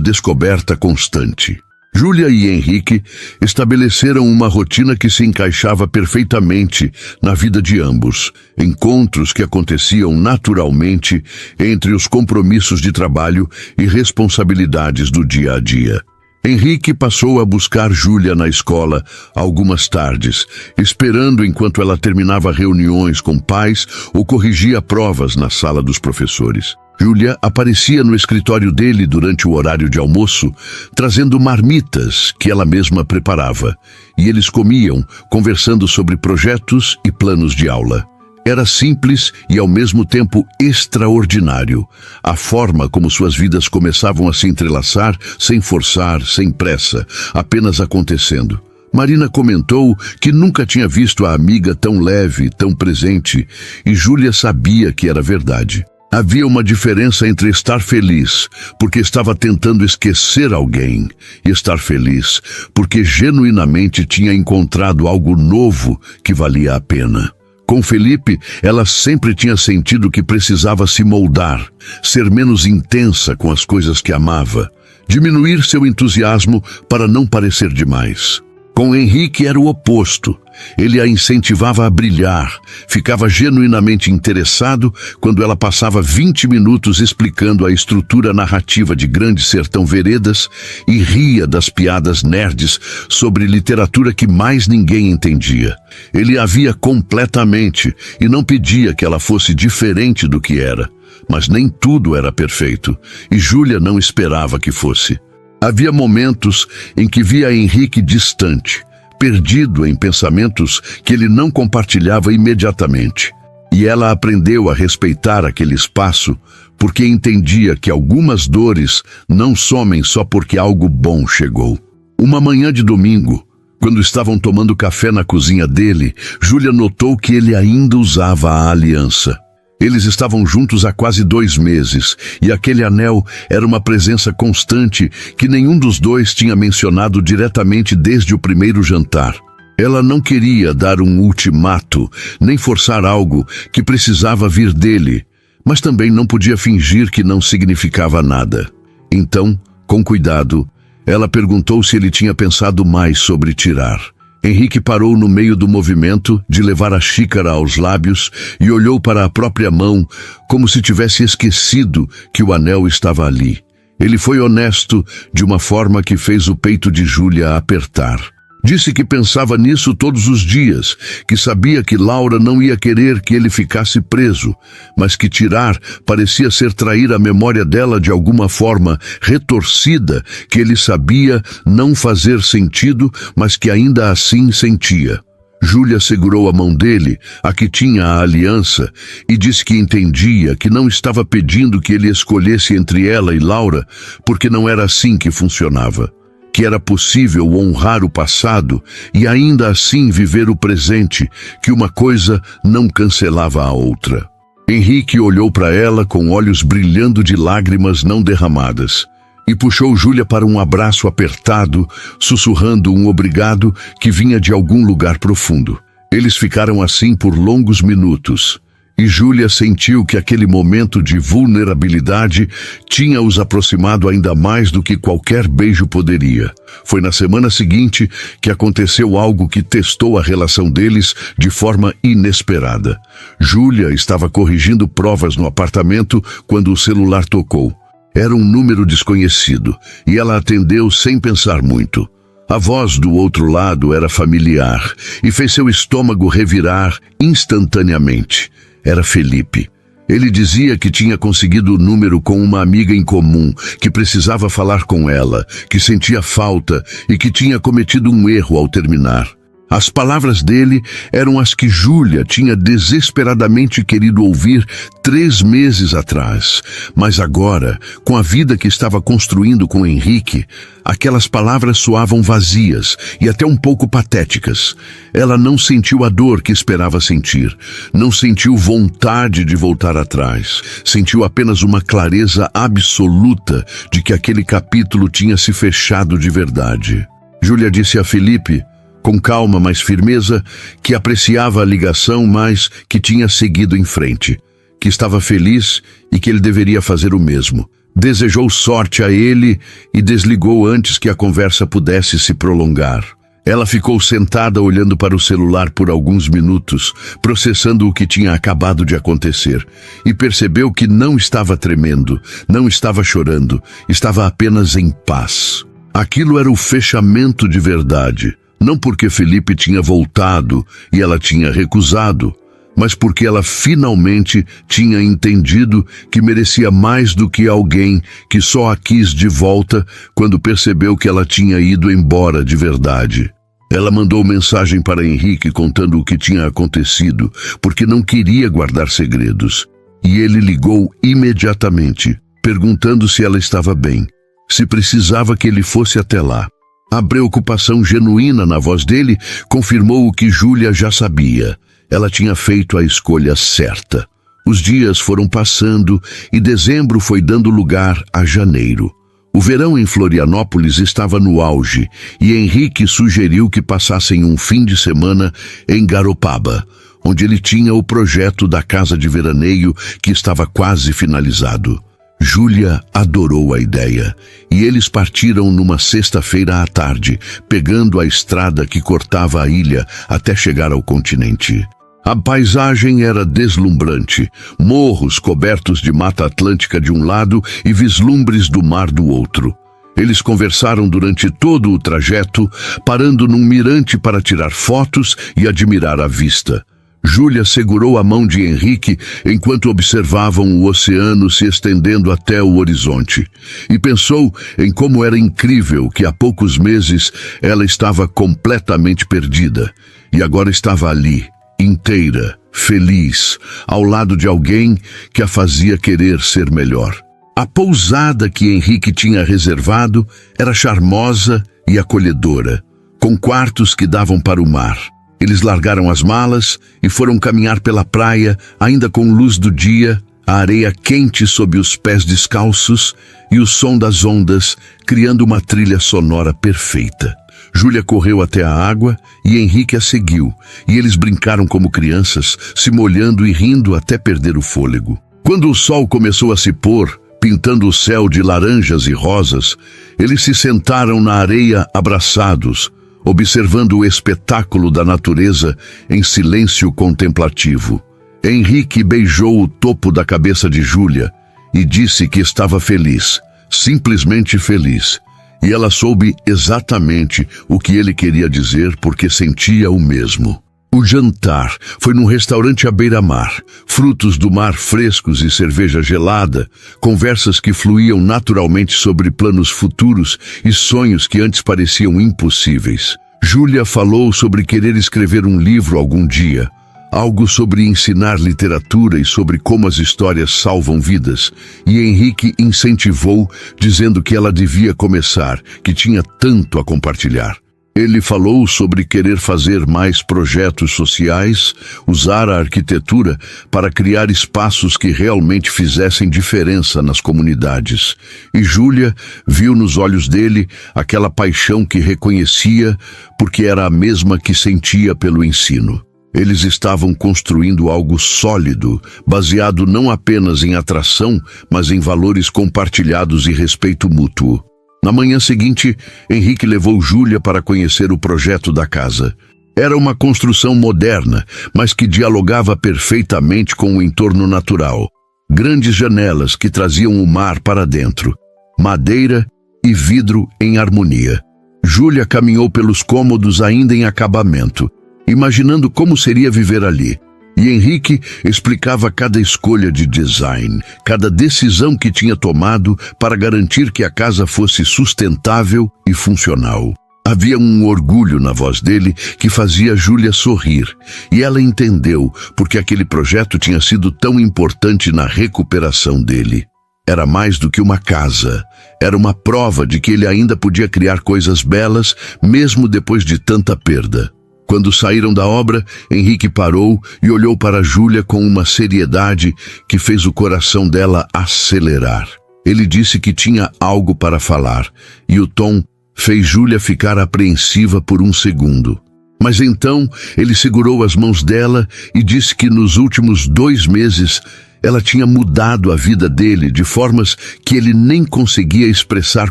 descoberta constante. Júlia e Henrique estabeleceram uma rotina que se encaixava perfeitamente na vida de ambos. Encontros que aconteciam naturalmente entre os compromissos de trabalho e responsabilidades do dia a dia. Henrique passou a buscar Júlia na escola algumas tardes, esperando enquanto ela terminava reuniões com pais ou corrigia provas na sala dos professores. Júlia aparecia no escritório dele durante o horário de almoço, trazendo marmitas que ela mesma preparava, e eles comiam, conversando sobre projetos e planos de aula. Era simples e ao mesmo tempo extraordinário, a forma como suas vidas começavam a se entrelaçar, sem forçar, sem pressa, apenas acontecendo. Marina comentou que nunca tinha visto a amiga tão leve, tão presente, e Júlia sabia que era verdade. Havia uma diferença entre estar feliz, porque estava tentando esquecer alguém, e estar feliz, porque genuinamente tinha encontrado algo novo que valia a pena. Com Felipe, ela sempre tinha sentido que precisava se moldar, ser menos intensa com as coisas que amava, diminuir seu entusiasmo para não parecer demais. Com Henrique era o oposto. Ele a incentivava a brilhar, ficava genuinamente interessado quando ela passava 20 minutos explicando a estrutura narrativa de Grande Sertão Veredas e ria das piadas nerds sobre literatura que mais ninguém entendia. Ele a via completamente e não pedia que ela fosse diferente do que era. Mas nem tudo era perfeito, e Júlia não esperava que fosse. Havia momentos em que via Henrique distante, perdido em pensamentos que ele não compartilhava imediatamente. E ela aprendeu a respeitar aquele espaço porque entendia que algumas dores não somem só porque algo bom chegou. Uma manhã de domingo, quando estavam tomando café na cozinha dele, Júlia notou que ele ainda usava a aliança. Eles estavam juntos há quase 2 meses, e aquele anel era uma presença constante que nenhum dos dois tinha mencionado diretamente desde o primeiro jantar. Ela não queria dar um ultimato, nem forçar algo que precisava vir dele, mas também não podia fingir que não significava nada. Então, com cuidado, ela perguntou se ele tinha pensado mais sobre tirar. Henrique parou no meio do movimento de levar a xícara aos lábios e olhou para a própria mão como se tivesse esquecido que o anel estava ali. Ele foi honesto de uma forma que fez o peito de Júlia apertar. Disse que pensava nisso todos os dias, que sabia que Laura não ia querer que ele ficasse preso, mas que tirar parecia ser trair a memória dela de alguma forma retorcida, que ele sabia não fazer sentido, mas que ainda assim sentia. Júlia segurou a mão dele, a que tinha a aliança, e disse que entendia, que não estava pedindo que ele escolhesse entre ela e Laura, porque não era assim que funcionava. Que era possível honrar o passado e ainda assim viver o presente, que uma coisa não cancelava a outra. Henrique olhou para ela com olhos brilhando de lágrimas não derramadas. e puxou Júlia para um abraço apertado, sussurrando um obrigado que vinha de algum lugar profundo. Eles ficaram assim por longos minutos, e Júlia sentiu que aquele momento de vulnerabilidade tinha os aproximado ainda mais do que qualquer beijo poderia. Foi na semana seguinte que aconteceu algo que testou a relação deles de forma inesperada. Júlia estava corrigindo provas no apartamento quando o celular tocou. Era um número desconhecido, e ela atendeu sem pensar muito. A voz do outro lado era familiar, e fez seu estômago revirar instantaneamente. Era Felipe. Ele dizia que tinha conseguido o número com uma amiga em comum, que precisava falar com ela, que sentia falta e que tinha cometido um erro ao terminar. As palavras dele eram as que Júlia tinha desesperadamente querido ouvir 3 meses atrás. Mas agora, com a vida que estava construindo com Henrique, aquelas palavras soavam vazias e até um pouco patéticas. Ela não sentiu a dor que esperava sentir. Não sentiu vontade de voltar atrás. Sentiu apenas uma clareza absoluta de que aquele capítulo tinha se fechado de verdade. Júlia disse a Felipe, com calma, mas firmeza, que apreciava a ligação, mas que tinha seguido em frente, que estava feliz e que ele deveria fazer o mesmo. Desejou sorte a ele e desligou antes que a conversa pudesse se prolongar. Ela ficou sentada olhando para o celular por alguns minutos, processando o que tinha acabado de acontecer, e percebeu que não estava tremendo, não estava chorando, estava apenas em paz. Aquilo era o fechamento de verdade. Não porque Felipe tinha voltado e ela tinha recusado, mas porque ela finalmente tinha entendido que merecia mais do que alguém que só a quis de volta quando percebeu que ela tinha ido embora de verdade. Ela mandou mensagem para Henrique contando o que tinha acontecido, porque não queria guardar segredos. E ele ligou imediatamente, perguntando se ela estava bem, se precisava que ele fosse até lá. A preocupação genuína na voz dele confirmou o que Júlia já sabia. Ela tinha feito a escolha certa. Os dias foram passando e dezembro foi dando lugar a janeiro. O verão em Florianópolis estava no auge e Henrique sugeriu que passassem um fim de semana em Garopaba, onde ele tinha o projeto da casa de veraneio que estava quase finalizado. Júlia adorou a ideia, e eles partiram numa sexta-feira à tarde, pegando a estrada que cortava a ilha até chegar ao continente. A paisagem era deslumbrante, morros cobertos de mata atlântica de um lado e vislumbres do mar do outro. Eles conversaram durante todo o trajeto, parando num mirante para tirar fotos e admirar a vista. Júlia segurou a mão de Henrique enquanto observavam o oceano se estendendo até o horizonte, e pensou em como era incrível que há poucos meses ela estava completamente perdida, e agora estava ali, inteira, feliz, ao lado de alguém que a fazia querer ser melhor. A pousada que Henrique tinha reservado era charmosa e acolhedora, com quartos que davam para o mar. Eles largaram as malas e foram caminhar pela praia, ainda com luz do dia, a areia quente sob os pés descalços e o som das ondas, criando uma trilha sonora perfeita. Júlia correu até a água e Henrique a seguiu, e eles brincaram como crianças, se molhando e rindo até perder o fôlego. Quando o sol começou a se pôr, pintando o céu de laranjas e rosas, eles se sentaram na areia abraçados, observando o espetáculo da natureza em silêncio contemplativo. Henrique beijou o topo da cabeça de Júlia e disse que estava feliz, simplesmente feliz. E ela soube exatamente o que ele queria dizer porque sentia o mesmo. O jantar foi num restaurante à beira-mar, frutos do mar frescos e cerveja gelada, conversas que fluíam naturalmente sobre planos futuros e sonhos que antes pareciam impossíveis. Júlia falou sobre querer escrever um livro algum dia, algo sobre ensinar literatura e sobre como as histórias salvam vidas, e Henrique incentivou, dizendo que ela devia começar, que tinha tanto a compartilhar. Ele falou sobre querer fazer mais projetos sociais, usar a arquitetura para criar espaços que realmente fizessem diferença nas comunidades. E Júlia viu nos olhos dele aquela paixão que reconhecia, porque era a mesma que sentia pelo ensino. Eles estavam construindo algo sólido, baseado não apenas em atração, mas em valores compartilhados e respeito mútuo. Na manhã seguinte, Henrique levou Júlia para conhecer o projeto da casa. Era uma construção moderna, mas que dialogava perfeitamente com o entorno natural. Grandes janelas que traziam o mar para dentro, madeira e vidro em harmonia. Júlia caminhou pelos cômodos ainda em acabamento, imaginando como seria viver ali. E Henrique explicava cada escolha de design, cada decisão que tinha tomado para garantir que a casa fosse sustentável e funcional. Havia um orgulho na voz dele que fazia Júlia sorrir, e ela entendeu porque aquele projeto tinha sido tão importante na recuperação dele. Era mais do que uma casa, era uma prova de que ele ainda podia criar coisas belas, mesmo depois de tanta perda. Quando saíram da obra, Henrique parou e olhou para Júlia com uma seriedade que fez o coração dela acelerar. Ele disse que tinha algo para falar, e o tom fez Júlia ficar apreensiva por um segundo. Mas então ele segurou as mãos dela e disse que nos últimos 2 meses ela tinha mudado a vida dele de formas que ele nem conseguia expressar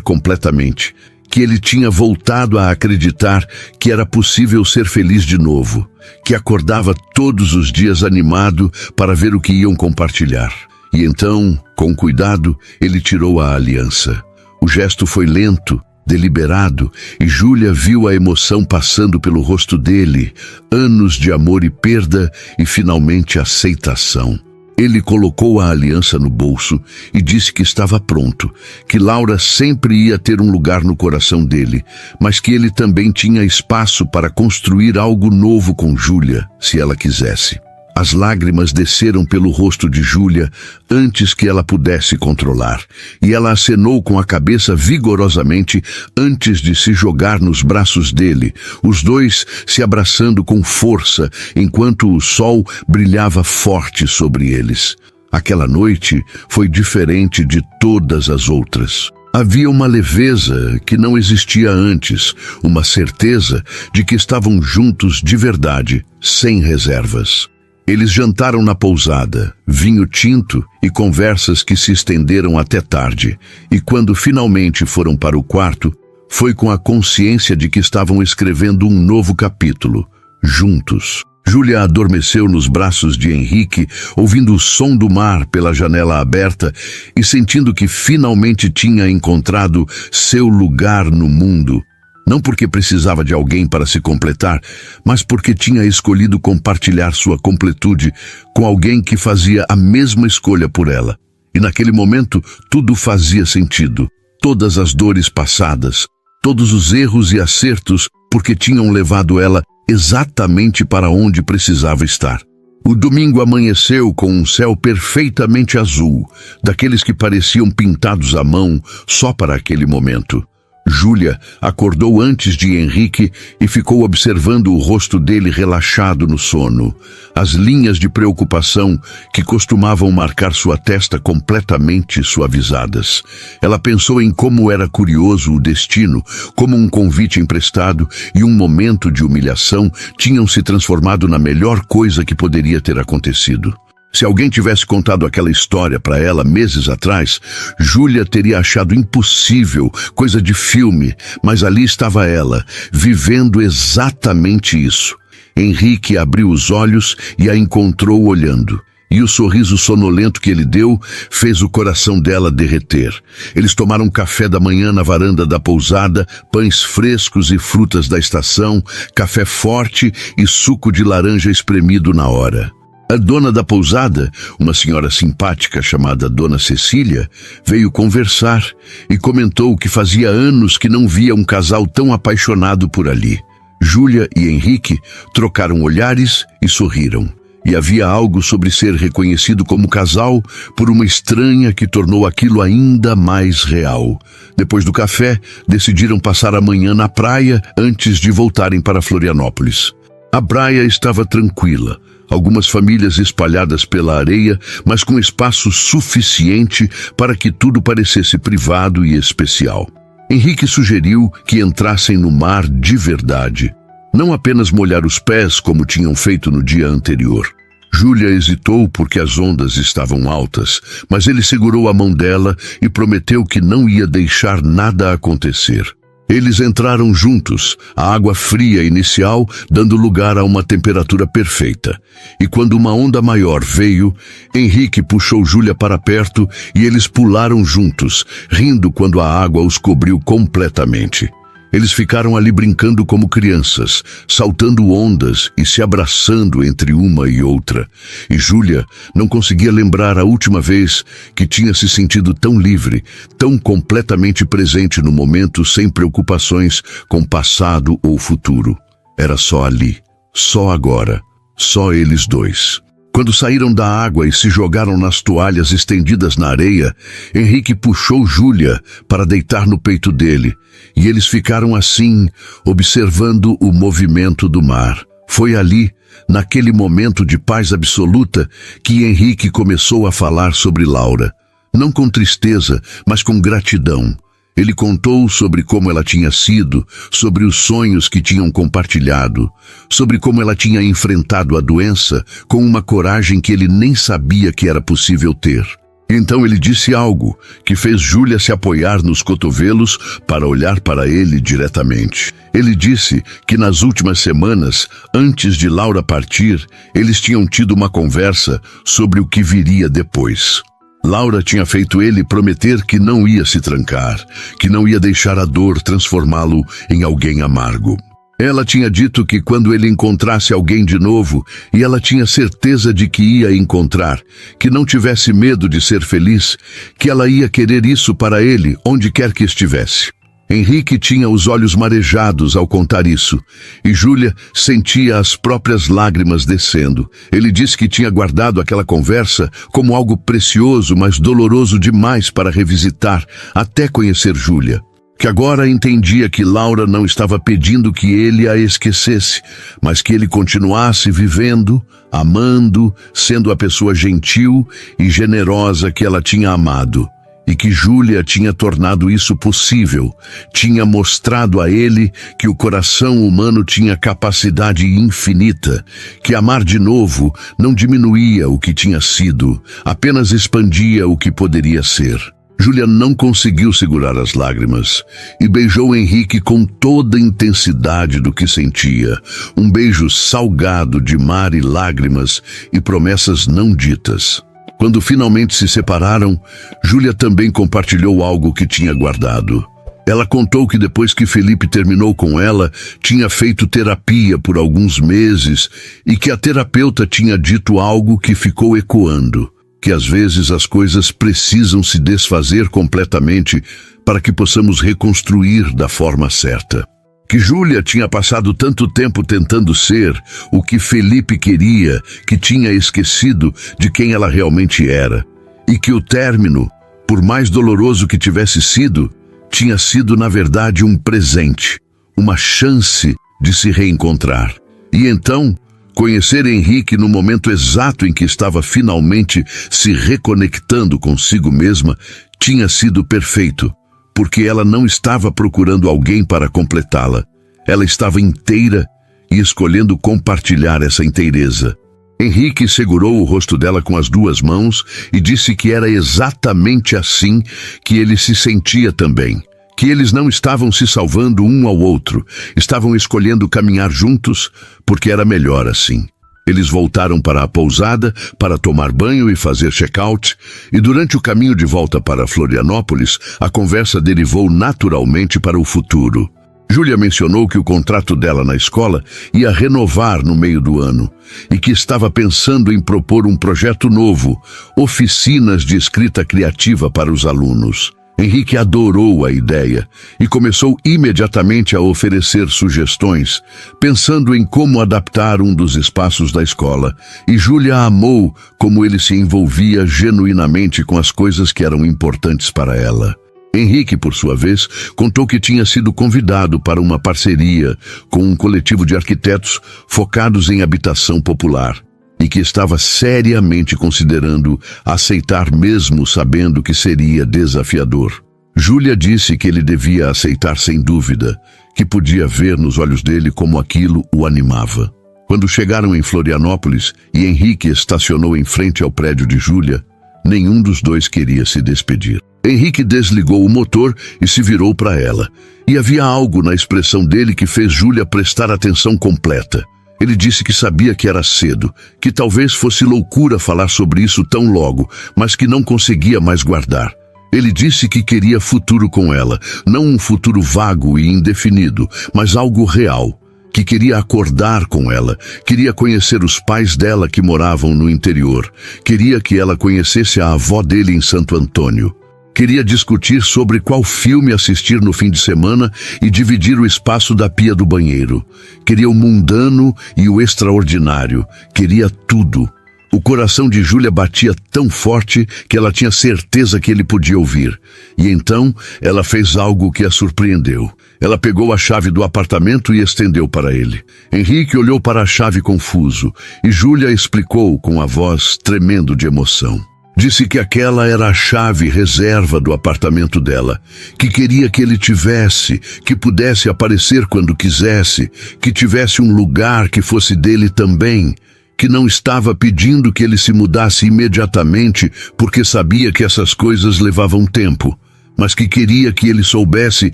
completamente. Que ele tinha voltado a acreditar que era possível ser feliz de novo, que acordava todos os dias animado para ver o que iam compartilhar. E então, com cuidado, ele tirou a aliança. O gesto foi lento, deliberado, e Júlia viu a emoção passando pelo rosto dele, anos de amor e perda e finalmente aceitação. Ele colocou a aliança no bolso e disse que estava pronto, que Laura sempre ia ter um lugar no coração dele, mas que ele também tinha espaço para construir algo novo com Júlia, se ela quisesse. As lágrimas desceram pelo rosto de Júlia antes que ela pudesse controlar, e ela acenou com a cabeça vigorosamente antes de se jogar nos braços dele, os dois se abraçando com força enquanto o sol brilhava forte sobre eles. Aquela noite foi diferente de todas as outras. Havia uma leveza que não existia antes, uma certeza de que estavam juntos de verdade, sem reservas. Eles jantaram na pousada, vinho tinto e conversas que se estenderam até tarde. E quando finalmente foram para o quarto, foi com a consciência de que estavam escrevendo um novo capítulo, juntos. Júlia adormeceu nos braços de Henrique, ouvindo o som do mar pela janela aberta e sentindo que finalmente tinha encontrado seu lugar no mundo. Não porque precisava de alguém para se completar, mas porque tinha escolhido compartilhar sua completude com alguém que fazia a mesma escolha por ela. E naquele momento, tudo fazia sentido. Todas as dores passadas, todos os erros e acertos, porque tinham levado ela exatamente para onde precisava estar. O domingo amanheceu com um céu perfeitamente azul, daqueles que pareciam pintados à mão só para aquele momento. Júlia acordou antes de Henrique e ficou observando o rosto dele relaxado no sono. As linhas de preocupação que costumavam marcar sua testa completamente suavizadas. Ela pensou em como era curioso o destino, como um convite emprestado e um momento de humilhação tinham se transformado na melhor coisa que poderia ter acontecido. Se alguém tivesse contado aquela história para ela meses atrás, Júlia teria achado impossível, coisa de filme, mas ali estava ela, vivendo exatamente isso. Henrique abriu os olhos e a encontrou olhando. E o sorriso sonolento que ele deu fez o coração dela derreter. Eles tomaram café da manhã na varanda da pousada, pães frescos e frutas da estação, café forte e suco de laranja espremido na hora. A dona da pousada, uma senhora simpática chamada Dona Cecília, veio conversar e comentou que fazia anos que não via um casal tão apaixonado por ali. Júlia e Henrique trocaram olhares e sorriram. E havia algo sobre ser reconhecido como casal por uma estranha que tornou aquilo ainda mais real. Depois do café, decidiram passar a manhã na praia antes de voltarem para Florianópolis. A praia estava tranquila, algumas famílias espalhadas pela areia, mas com espaço suficiente para que tudo parecesse privado e especial. Henrique sugeriu que entrassem no mar de verdade. Não apenas molhar os pés como tinham feito no dia anterior. Júlia hesitou porque as ondas estavam altas, mas ele segurou a mão dela e prometeu que não ia deixar nada acontecer. Eles entraram juntos, a água fria inicial dando lugar a uma temperatura perfeita. E quando uma onda maior veio, Henrique puxou Júlia para perto e eles pularam juntos, rindo quando a água os cobriu completamente. Eles ficaram ali brincando como crianças, saltando ondas e se abraçando entre uma e outra. E Júlia não conseguia lembrar a última vez que tinha se sentido tão livre, tão completamente presente no momento, sem preocupações com passado ou futuro. Era só ali, só agora, só eles dois. Quando saíram da água e se jogaram nas toalhas estendidas na areia, Henrique puxou Júlia para deitar no peito dele, e eles ficaram assim, observando o movimento do mar. Foi ali, naquele momento de paz absoluta, que Henrique começou a falar sobre Laura. Não com tristeza, mas com gratidão. Ele contou sobre como ela tinha sido, sobre os sonhos que tinham compartilhado, sobre como ela tinha enfrentado a doença com uma coragem que ele nem sabia que era possível ter. Então ele disse algo que fez Júlia se apoiar nos cotovelos para olhar para ele diretamente. Ele disse que nas últimas semanas, antes de Laura partir, eles tinham tido uma conversa sobre o que viria depois. Laura tinha feito ele prometer que não ia se trancar, que não ia deixar a dor transformá-lo em alguém amargo. Ela tinha dito que quando ele encontrasse alguém de novo, e ela tinha certeza de que ia encontrar, que não tivesse medo de ser feliz, que ela ia querer isso para ele, onde quer que estivesse. Henrique tinha os olhos marejados ao contar isso, e Júlia sentia as próprias lágrimas descendo. Ele disse que tinha guardado aquela conversa como algo precioso, mas doloroso demais para revisitar, até conhecer Júlia. Que agora entendia que Laura não estava pedindo que ele a esquecesse, mas que ele continuasse vivendo, amando, sendo a pessoa gentil e generosa que ela tinha amado. E que Júlia tinha tornado isso possível, tinha mostrado a ele que o coração humano tinha capacidade infinita, que amar de novo não diminuía o que tinha sido, apenas expandia o que poderia ser. Júlia não conseguiu segurar as lágrimas e beijou Henrique com toda a intensidade do que sentia, um beijo salgado de mar e lágrimas e promessas não ditas. Quando finalmente se separaram, Júlia também compartilhou algo que tinha guardado. Ela contou que depois que Felipe terminou com ela, tinha feito terapia por alguns meses e que a terapeuta tinha dito algo que ficou ecoando, que às vezes as coisas precisam se desfazer completamente para que possamos reconstruir da forma certa. Que Júlia tinha passado tanto tempo tentando ser o que Felipe queria, que tinha esquecido de quem ela realmente era, e que o término, por mais doloroso que tivesse sido, tinha sido na verdade um presente, uma chance de se reencontrar. E então, conhecer Henrique no momento exato em que estava finalmente se reconectando consigo mesma tinha sido perfeito. Porque ela não estava procurando alguém para completá-la. Ela estava inteira e escolhendo compartilhar essa inteireza. Henrique segurou o rosto dela com as duas mãos e disse que era exatamente assim que ele se sentia também. Que eles não estavam se salvando um ao outro, estavam escolhendo caminhar juntos porque era melhor assim. Eles voltaram para a pousada para tomar banho e fazer check-out, e durante o caminho de volta para Florianópolis, a conversa derivou naturalmente para o futuro. Júlia mencionou que o contrato dela na escola ia renovar no meio do ano, e que estava pensando em propor um projeto novo, oficinas de escrita criativa para os alunos. Henrique adorou a ideia e começou imediatamente a oferecer sugestões, pensando em como adaptar um dos espaços da escola, e Júlia amou como ele se envolvia genuinamente com as coisas que eram importantes para ela. Henrique, por sua vez, contou que tinha sido convidado para uma parceria com um coletivo de arquitetos focados em habitação popular e que estava seriamente considerando aceitar, mesmo sabendo que seria desafiador. Júlia disse que ele devia aceitar sem dúvida, que podia ver nos olhos dele como aquilo o animava. Quando chegaram em Florianópolis e Henrique estacionou em frente ao prédio de Júlia, nenhum dos dois queria se despedir. Henrique desligou o motor e se virou para ela, e havia algo na expressão dele que fez Júlia prestar atenção completa. Ele disse que sabia que era cedo, que talvez fosse loucura falar sobre isso tão logo, mas que não conseguia mais guardar. Ele disse que queria futuro com ela, não um futuro vago e indefinido, mas algo real. Que queria acordar com ela, queria conhecer os pais dela que moravam no interior, queria que ela conhecesse a avó dele em Santo Antônio. Queria discutir sobre qual filme assistir no fim de semana e dividir o espaço da pia do banheiro. Queria o mundano e o extraordinário. Queria tudo. O coração de Júlia batia tão forte que ela tinha certeza que ele podia ouvir. E então ela fez algo que a surpreendeu. Ela pegou a chave do apartamento e estendeu para ele. Henrique olhou para a chave confuso e Júlia explicou com a voz tremendo de emoção. Disse que aquela era a chave reserva do apartamento dela, que queria que ele tivesse, que pudesse aparecer quando quisesse, que tivesse um lugar que fosse dele também, que não estava pedindo que ele se mudasse imediatamente porque sabia que essas coisas levavam tempo, mas que queria que ele soubesse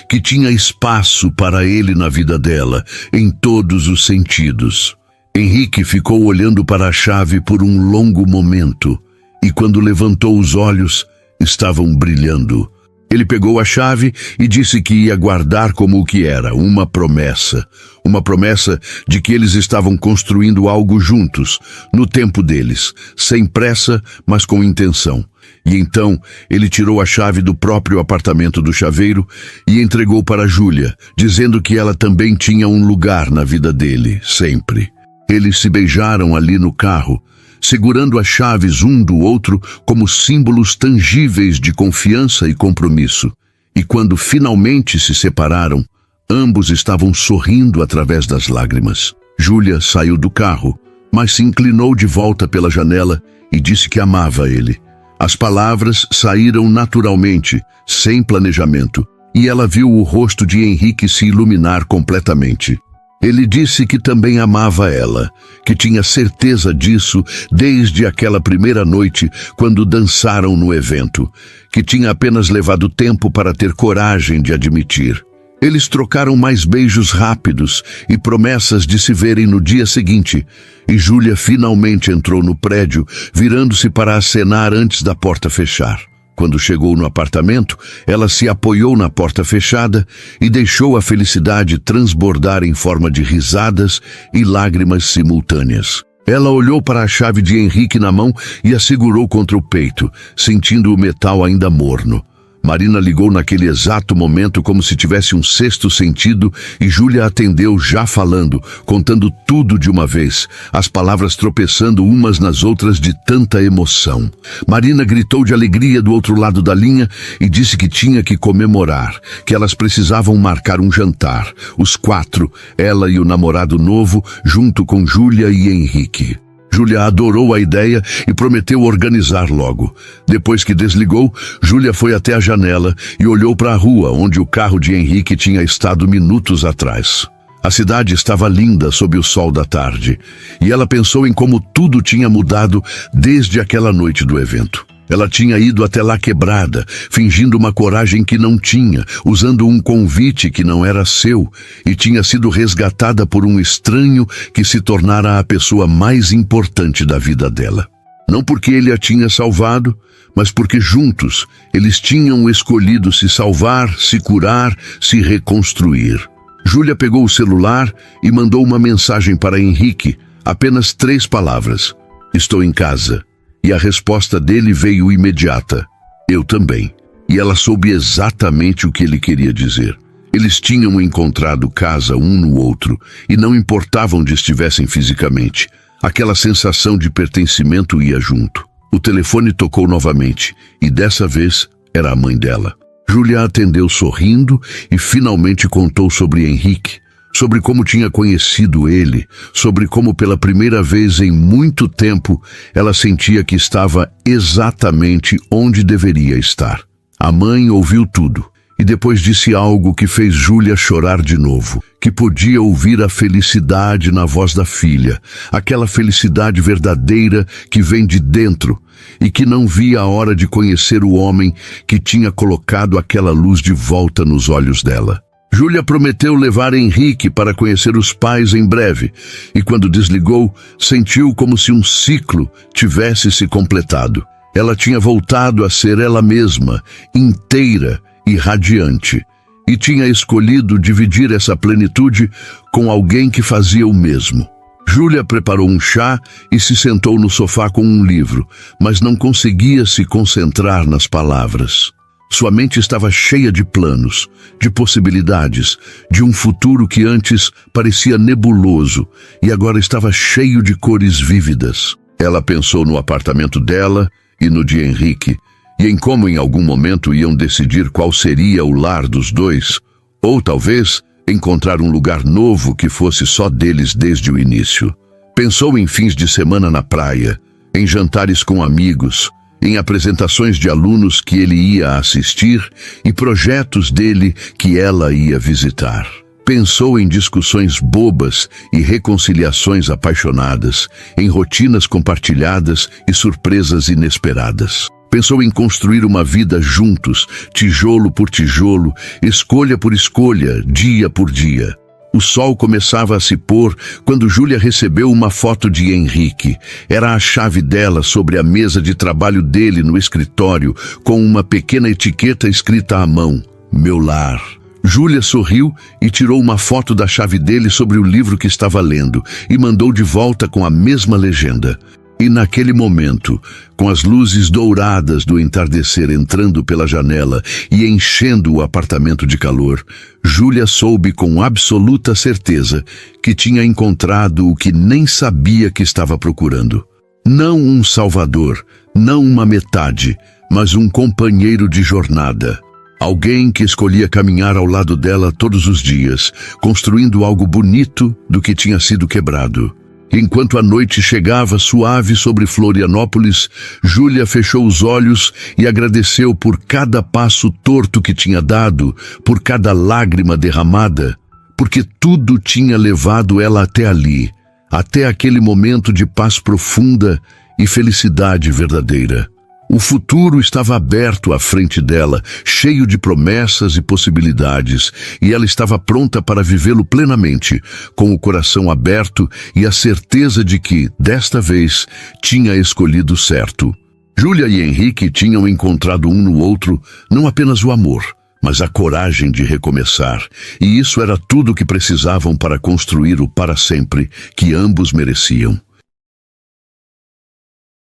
que tinha espaço para ele na vida dela, em todos os sentidos. Henrique ficou olhando para a chave por um longo momento, e quando levantou os olhos, estavam brilhando. Ele pegou a chave e disse que ia guardar como o que era, uma promessa. Uma promessa de que eles estavam construindo algo juntos, no tempo deles, sem pressa, mas com intenção. E então, ele tirou a chave do próprio apartamento do chaveiro e entregou para Júlia, dizendo que ela também tinha um lugar na vida dele, sempre. Eles se beijaram ali no carro, segurando as chaves um do outro como símbolos tangíveis de confiança e compromisso. E quando finalmente se separaram, ambos estavam sorrindo através das lágrimas. Júlia saiu do carro, mas se inclinou de volta pela janela e disse que amava ele. As palavras saíram naturalmente, sem planejamento, e ela viu o rosto de Henrique se iluminar completamente. Ele disse que também amava ela, que tinha certeza disso desde aquela primeira noite quando dançaram no evento, que tinha apenas levado tempo para ter coragem de admitir. Eles trocaram mais beijos rápidos e promessas de se verem no dia seguinte, e Júlia finalmente entrou no prédio, virando-se para acenar antes da porta fechar. Quando chegou no apartamento, ela se apoiou na porta fechada e deixou a felicidade transbordar em forma de risadas e lágrimas simultâneas. Ela olhou para a chave de Henrique na mão e a segurou contra o peito, sentindo o metal ainda morno. Marina ligou naquele exato momento como se tivesse um sexto sentido e Júlia atendeu já falando, contando tudo de uma vez, as palavras tropeçando umas nas outras de tanta emoção. Marina gritou de alegria do outro lado da linha e disse que tinha que comemorar, que elas precisavam marcar um jantar, os quatro, ela e o namorado novo, junto com Júlia e Henrique. Júlia adorou a ideia e prometeu organizar logo. Depois que desligou, Júlia foi até a janela e olhou para a rua onde o carro de Henrique tinha estado minutos atrás. A cidade estava linda sob o sol da tarde, e ela pensou em como tudo tinha mudado desde aquela noite do evento. Ela tinha ido até lá quebrada, fingindo uma coragem que não tinha, usando um convite que não era seu, e tinha sido resgatada por um estranho que se tornara a pessoa mais importante da vida dela. Não porque ele a tinha salvado, mas porque juntos eles tinham escolhido se salvar, se curar, se reconstruir. Júlia pegou o celular e mandou uma mensagem para Henrique, apenas 3 palavras: "Estou em casa." E a resposta dele veio imediata: "Eu também." e ela soube exatamente o que ele queria dizer. Eles tinham encontrado casa um no outro e não importava onde estivessem fisicamente. Aquela sensação de pertencimento ia junto. O telefone tocou novamente e dessa vez era a mãe dela. Júlia atendeu sorrindo e finalmente contou sobre Henrique, sobre como tinha conhecido ele, sobre como pela primeira vez em muito tempo ela sentia que estava exatamente onde deveria estar. A mãe ouviu tudo e depois disse algo que fez Júlia chorar de novo, que podia ouvir a felicidade na voz da filha, aquela felicidade verdadeira que vem de dentro e que não via a hora de conhecer o homem que tinha colocado aquela luz de volta nos olhos dela. Júlia prometeu levar Henrique para conhecer os pais em breve, e quando desligou, sentiu como se um ciclo tivesse se completado. Ela tinha voltado a ser ela mesma, inteira e radiante, e tinha escolhido dividir essa plenitude com alguém que fazia o mesmo. Júlia preparou um chá e se sentou no sofá com um livro, mas não conseguia se concentrar nas palavras. Sua mente estava cheia de planos, de possibilidades, de um futuro que antes parecia nebuloso e agora estava cheio de cores vívidas. Ela pensou no apartamento dela e no de Henrique, e em como em algum momento iam decidir qual seria o lar dos dois, ou talvez encontrar um lugar novo que fosse só deles desde o início. Pensou em fins de semana na praia, em jantares com amigos, em apresentações de alunos que ele ia assistir e projetos dele que ela ia visitar. Pensou em discussões bobas e reconciliações apaixonadas, em rotinas compartilhadas e surpresas inesperadas. Pensou em construir uma vida juntos, tijolo por tijolo, escolha por escolha, dia por dia. O sol começava a se pôr quando Júlia recebeu uma foto de Henrique. Era a chave dela sobre a mesa de trabalho dele no escritório, com uma pequena etiqueta escrita à mão: Meu lar. Júlia sorriu e tirou uma foto da chave dele sobre o livro que estava lendo e mandou de volta com a mesma legenda. E naquele momento, com as luzes douradas do entardecer entrando pela janela e enchendo o apartamento de calor, Júlia soube com absoluta certeza que tinha encontrado o que nem sabia que estava procurando. Não um salvador, não uma metade, mas um companheiro de jornada. Alguém que escolhia caminhar ao lado dela todos os dias, construindo algo bonito do que tinha sido quebrado. Enquanto a noite chegava suave sobre Florianópolis, Júlia fechou os olhos e agradeceu por cada passo torto que tinha dado, por cada lágrima derramada, porque tudo tinha levado ela até ali, até aquele momento de paz profunda e felicidade verdadeira. O futuro estava aberto à frente dela, cheio de promessas e possibilidades, e ela estava pronta para vivê-lo plenamente, com o coração aberto e a certeza de que, desta vez, tinha escolhido certo. Júlia e Henrique tinham encontrado um no outro não apenas o amor, mas a coragem de recomeçar, e isso era tudo o que precisavam para construir o para sempre que ambos mereciam.